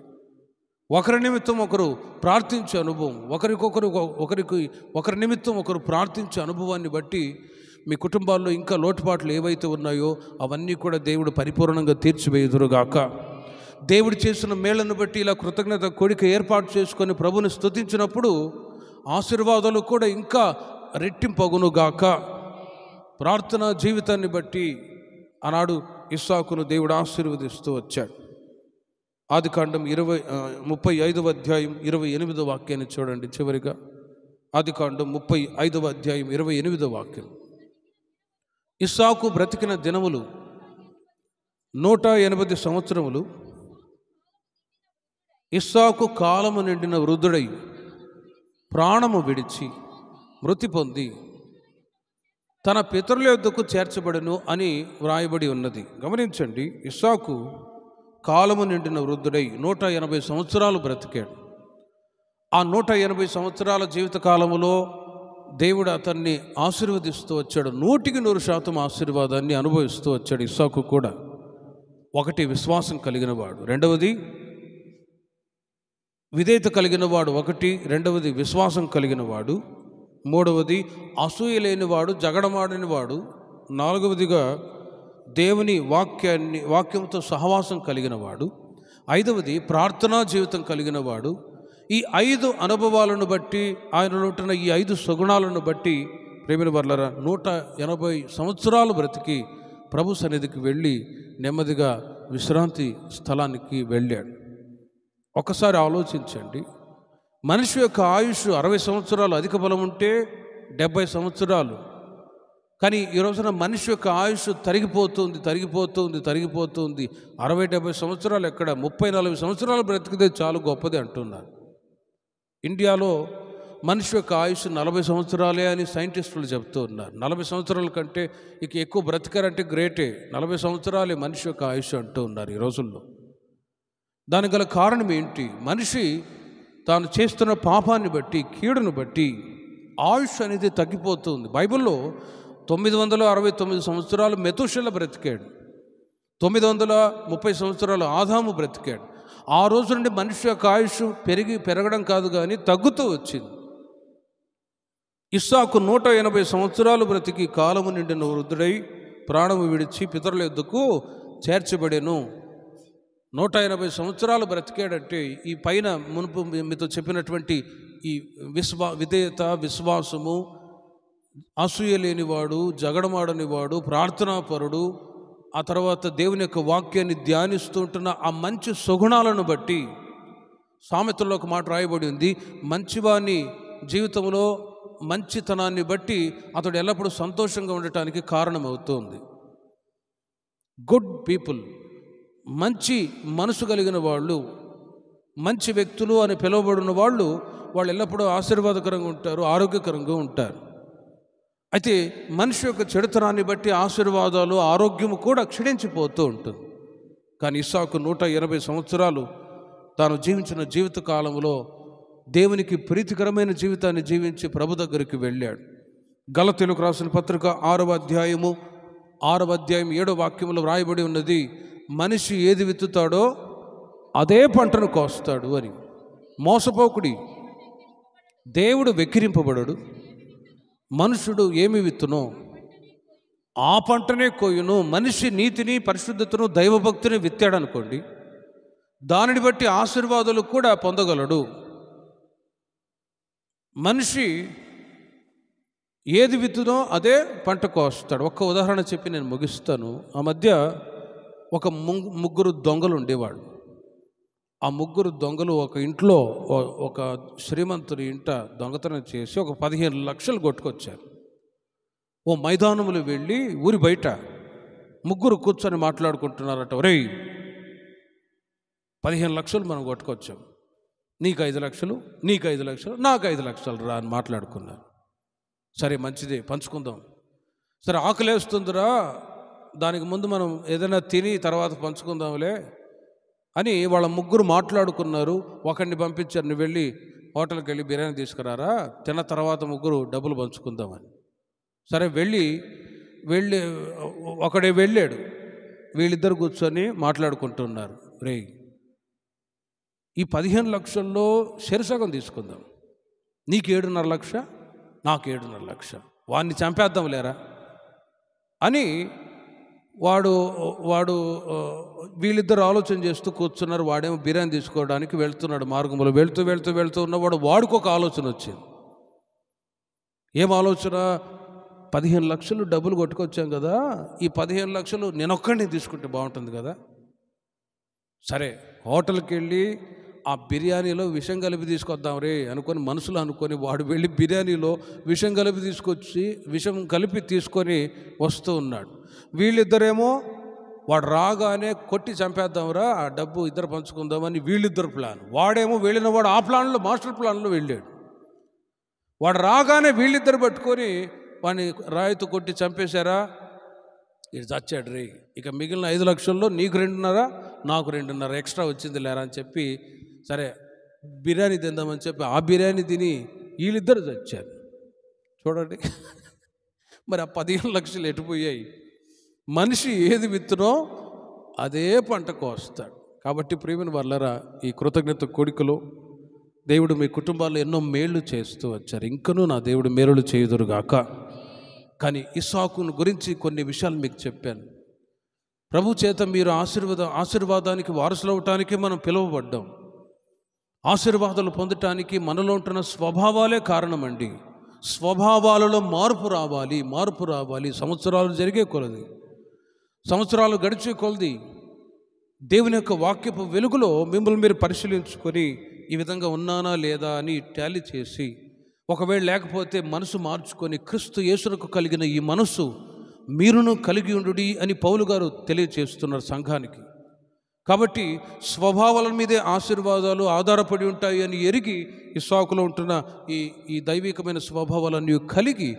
ఒకరి నిమిత్తం ఒకరు ప్రార్థించే అనుభవం, ఒకరి నిమిత్తం ఒకరు ప్రార్థించే అనుభవాన్ని బట్టి మీ కుటుంబాల్లో ఇంకా లోటుపాట్లు ఏవైతే ఉన్నాయో అవన్నీ కూడా దేవుడు పరిపూర్ణంగా తీర్చివేయుదురుగాక. దేవుడు చేసిన మేళ్లను బట్టి ఇలా కృతజ్ఞత కోడిక ఏర్పాటు చేసుకొని ప్రభుని స్తుతించినప్పుడు ఆశీర్వాదాలు కూడా ఇంకా రెట్టింపగునుగాక. ప్రార్థనా జీవితాన్ని బట్టి ఆనాడు ఇస్సాకును దేవుడు ఆశీర్వదిస్తూ వచ్చాడు. ఆదికాండం 35వ అధ్యాయం 28వ వాక్యాన్ని చూడండి. చివరిగా ఆదికాండం 35వ అధ్యాయం 28వ వాక్యం. ఇస్సాకు బ్రతికిన దినములు 180 సంవత్సరములు. ఇస్సాకు కాలము నిండిన వృద్ధుడై ప్రాణము విడిచి మృతి పొంది తన పితరుల యొద్దకు చేర్చబడను అని వ్రాయబడి ఉన్నది. గమనించండి, ఇస్సాకు కాలము నిండిన వృద్ధుడై 180 సంవత్సరాలు బ్రతికాడు. ఆ 180 సంవత్సరాల జీవిత కాలములో దేవుడు అతన్ని ఆశీర్వదిస్తూ వచ్చాడు. 100% ఆశీర్వాదాన్ని అనుభవిస్తూ వచ్చాడు ఇస్సాకు కూడా. ఒకటి, విశ్వాసం కలిగిన వాడు. రెండవది విధేయత కలిగిన వాడు. ఒకటి. రెండవది విశ్వాసం కలిగిన వాడు. మూడవది అసూయ లేనివాడు, జగడమాడని వాడు. నాలుగవదిగా దేవుని వాక్యంతో సహవాసం కలిగిన వాడు. ఐదవది ప్రార్థనా జీవితం కలిగిన వాడు. ఈ 5 అనుభవాలను బట్టి, ఆయనలో ఉంటున్న ఈ 5 సుగుణాలను బట్టి ప్రేమిన వర్లరా 180 సంవత్సరాలు బ్రతికి ప్రభు సన్నిధికి వెళ్ళి నెమ్మదిగా విశ్రాంతి స్థలానికి వెళ్ళాడు. ఒకసారి ఆలోచించండి, మనిషి యొక్క ఆయుష్ 60 సంవత్సరాలు, అధిక బలం ఉంటే 70 సంవత్సరాలు. కానీ ఈ రోజున మనిషి యొక్క ఆయుష్ తరిగిపోతుంది. 60-70 సంవత్సరాలు ఎక్కడ, 30-40 సంవత్సరాలు బ్రతికితే చాలు గొప్పది అంటున్నారు. ఇండియాలో మనిషి యొక్క ఆయుష్ 40 సంవత్సరాలే అని సైంటిస్టులు చెప్తూ ఉన్నారు. 40 సంవత్సరాల కంటే ఇక ఎక్కువ బ్రతికారంటే గ్రేటే. 40 సంవత్సరాలే మనిషి యొక్క ఆయుష్ అంటూ ఉన్నారు ఈ రోజుల్లో. దానికి గల కారణం ఏంటి? మనిషి తాను చేస్తున్న పాపాన్ని బట్టి, కీడును బట్టి ఆయుష్ అనేది తగ్గిపోతుంది. బైబిల్లో 969 సంవత్సరాలు మెతుషెల బ్రతికాడు. 930 సంవత్సరాలు ఆదాము బ్రతికాడు. ఆ రోజు నుండి మనిషి యొక్క ఆయుష్ పెరగడం కాదు కానీ తగ్గుతూ వచ్చింది. ఇస్సాకు 180 సంవత్సరాలు బ్రతికి కాలము నిండిన వృద్ధుడై ప్రాణము విడిచి పితరుల యొద్దకు చేర్చబడెను. 180 సంవత్సరాలు బ్రతికాడంటే ఈ పైన మునుపు మీతో చెప్పినటువంటి ఈ విధేయత, విశ్వాసము, అసూయ లేనివాడు, జగడమాడనివాడు, ప్రార్థనాపరుడు, ఆ తర్వాత దేవుని యొక్క వాక్యాన్ని ధ్యానిస్తూ ఉంటున్న ఆ మంచి సుగుణాలను బట్టి సామెతల్లో ఒక మాట రాయబడి ఉంది, మంచివాని జీవితంలో మంచితనాన్ని బట్టి అతడు ఎల్లప్పుడూ సంతోషంగా ఉండటానికి కారణమవుతుంది. గుడ్ పీపుల్, మంచి మనసు కలిగిన వాళ్ళు, మంచి వ్యక్తులు అని పిలువబడిన వాళ్ళు ఎల్లప్పుడూ ఆశీర్వాదకరంగా ఉంటారు, ఆరోగ్యకరంగా ఉంటారు. అయితే మనిషి యొక్క చెడుతనాన్ని బట్టి ఆశీర్వాదాలు, ఆరోగ్యము కూడా క్షీణించిపోతూ ఉంటుంది. కానీ ఇస్సాకు 180 సంవత్సరాలు తాను జీవించిన జీవిత కాలంలో దేవునికి ప్రీతికరమైన జీవితాన్ని జీవించి ప్రభు దగ్గరికి వెళ్ళాడు. గలతీయులకు రాసిన పత్రిక 6వ అధ్యాయం 7వ వాక్యంలో వ్రాయబడి ఉన్నది, మనిషి ఏది విత్తుతాడో అదే పంటను కోస్తాడు అని. మోసపోకుడి, దేవుడు వెక్కిరింపబడడు. మనుషుడు ఏమి విత్తునో ఆ పంటనే కోయును. మనిషి నీతిని, పరిశుద్ధతను, దైవభక్తిని విత్తాడనుకోండి, దానిని బట్టి ఆశీర్వాదాలు కూడా పొందగలడు. మనిషి ఏది విత్తునో అదే పంట కోస్తాడు. ఒక్క ఉదాహరణ చెప్పి నేను ముగిస్తాను. ఆ మధ్య ఒక ముగ్గురు దొంగలు ఉండేవాడు. ఆ ముగ్గురు దొంగలు ఒక ఇంట్లో, ఒక శ్రీమంతుని ఇంట దొంగతనం చేసి ఒక 15 లక్షలు కొట్టుకొచ్చారు. ఓ మైదానంలో వెళ్ళి ఊరి బయట ముగ్గురు కూర్చొని మాట్లాడుకుంటున్నారట, ఒరేయ్ 15 లక్షలు మనం కొట్టుకొచ్చాం, నీకు 5 లక్షలు, నీకు 5 లక్షలు, నాకు 5 లక్షలు రా అని మాట్లాడుకున్నారు. సరే మంచిదే, పంచుకుందాం. సరే ఆకలేస్తుందిరా, దానికి ముందు మనం ఏదైనా తిని తర్వాత పంచుకుందాంలే అని వాళ్ళ ముగ్గురు మాట్లాడుకున్నారు. ఒకడిని పంపించారు, నువ్వు వెళ్ళి హోటల్కి వెళ్ళి బిర్యానీ తీసుకురారా, తిన్న తర్వాత ముగ్గురు డబ్బులు పంచుకుందామని. సరే వెళ్ళి ఒకడే వెళ్ళాడు. వీళ్ళిద్దరు కూర్చొని మాట్లాడుకుంటున్నారు, రేయ్ ఈ 15 లక్షల్లో చెరసగం తీసుకుందాం. నీకు 7.5 లక్ష, నాకు 7.5 లక్ష, వాడిని చంపేద్దాం లేరా అని వాడు వీళ్ళిద్దరు ఆలోచన చేస్తూ కూర్చున్నారు. వాడేమో బిర్యానీ తీసుకోవడానికి వెళ్తున్నాడు. మార్గంలో వెళ్తూ ఉన్నవాడు వాడికి ఒక ఆలోచన వచ్చింది. ఏం ఆలోచన? 15 లక్షలు డబ్బులు కొట్టుకొచ్చాం కదా, ఈ 15 లక్షలు నేనొక్కడిని తీసుకుంటే బాగుంటుంది కదా. సరే, హోటల్కి వెళ్ళి ఆ బిర్యానీలో విషం కలిపి తీసుకొద్దాం రే అనుకొని మనసులో అనుకొని వాడు వెళ్ళి బిర్యానీలో విషం కలిపి తీసుకొని వస్తూ ఉన్నాడు. వీళ్ళిద్దరేమో వాడు రాగానే కొట్టి చంపేద్దాంరా, ఆ డబ్బు ఇద్దరు పంచుకుందామని వీళ్ళిద్దరు ప్లాన్. వాడేమో వెళ్ళిన వాడు ఆ ప్లాన్లో, మాస్టర్ ప్లాన్లో వెళ్ళాడు. వాడు రాగానే వీళ్ళిద్దరు పట్టుకొని వాడిని రాయితో కొట్టి చంపేశారా, ఇది చచ్చాడు రే. ఇక మిగిలిన 5 లక్షల్లో నీకు 2.5, నాకు 2.5 ఎక్స్ట్రా వచ్చింది లేరా అని చెప్పి, సరే బిర్యానీ తిందామని చెప్పి ఆ బిర్యానీ తిని వీళ్ళిద్దరు చచ్చారు. చూడండి, మరి ఆ 15 లక్షలు ఎటుపోయాయి? మనిషి ఏది విత్తునో అదే పంట కోస్తాడు. కాబట్టి ప్రియమైన వాళ్ళరా, ఈ కృతజ్ఞత కోడికలో దేవుడు మీ కుటుంబాల్లో ఎన్నో మేళ్ళు చేస్తూ వచ్చారు. ఇంకనూ నా దేవుడు మేలులు చేయుదురుగాక. కానీ ఇస్సాకును గురించి కొన్ని విషయాలు మీకు చెప్పాను. ప్రభు చేత మీరు ఆశీర్వాదానికి వారసులు అవటానికి మనం పిలువబడ్డాం. ఆశీర్వాదాలు పొందటానికి మనలో ఉంటున్న స్వభావాలే కారణమండి. స్వభావాలలో మార్పు రావాలి. సంవత్సరాలు జరిగే కొలది, సంవత్సరాలు గడిచే కొలది దేవుని యొక్క వాక్యపు వెలుగులో మిమ్మల్ని మీరు పరిశీలించుకొని ఈ విధంగా ఉన్నానా లేదా అని టాలీ చేసి, ఒకవేళ లేకపోతే మనసు మార్చుకొని క్రీస్తు యేసునకు కలిగిన ఈ మనస్సు మీరును కలిగి ఉండుడి అని పౌలు గారు తెలియచేస్తున్నారు సంఘానికి. కాబట్టి స్వభావాల మీదే ఆశీర్వాదాలు ఆధారపడి ఉంటాయి అని ఎరిగి ఇస్సాకులో ఉంటున్న ఈ దైవికమైన స్వభావాలన్నీ కలిగి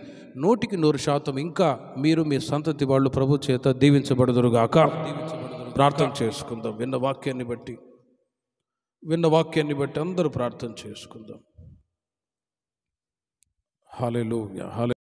100% ఇంకా మీరు మీ సంతతి వాళ్ళు ప్రభు చేత దీవించబడదురుగాక. ప్రార్థన చేసుకుందాం. విన్న వాక్యాన్ని బట్టి అందరూ ప్రార్థన చేసుకుందాం. హల్లెలూయా.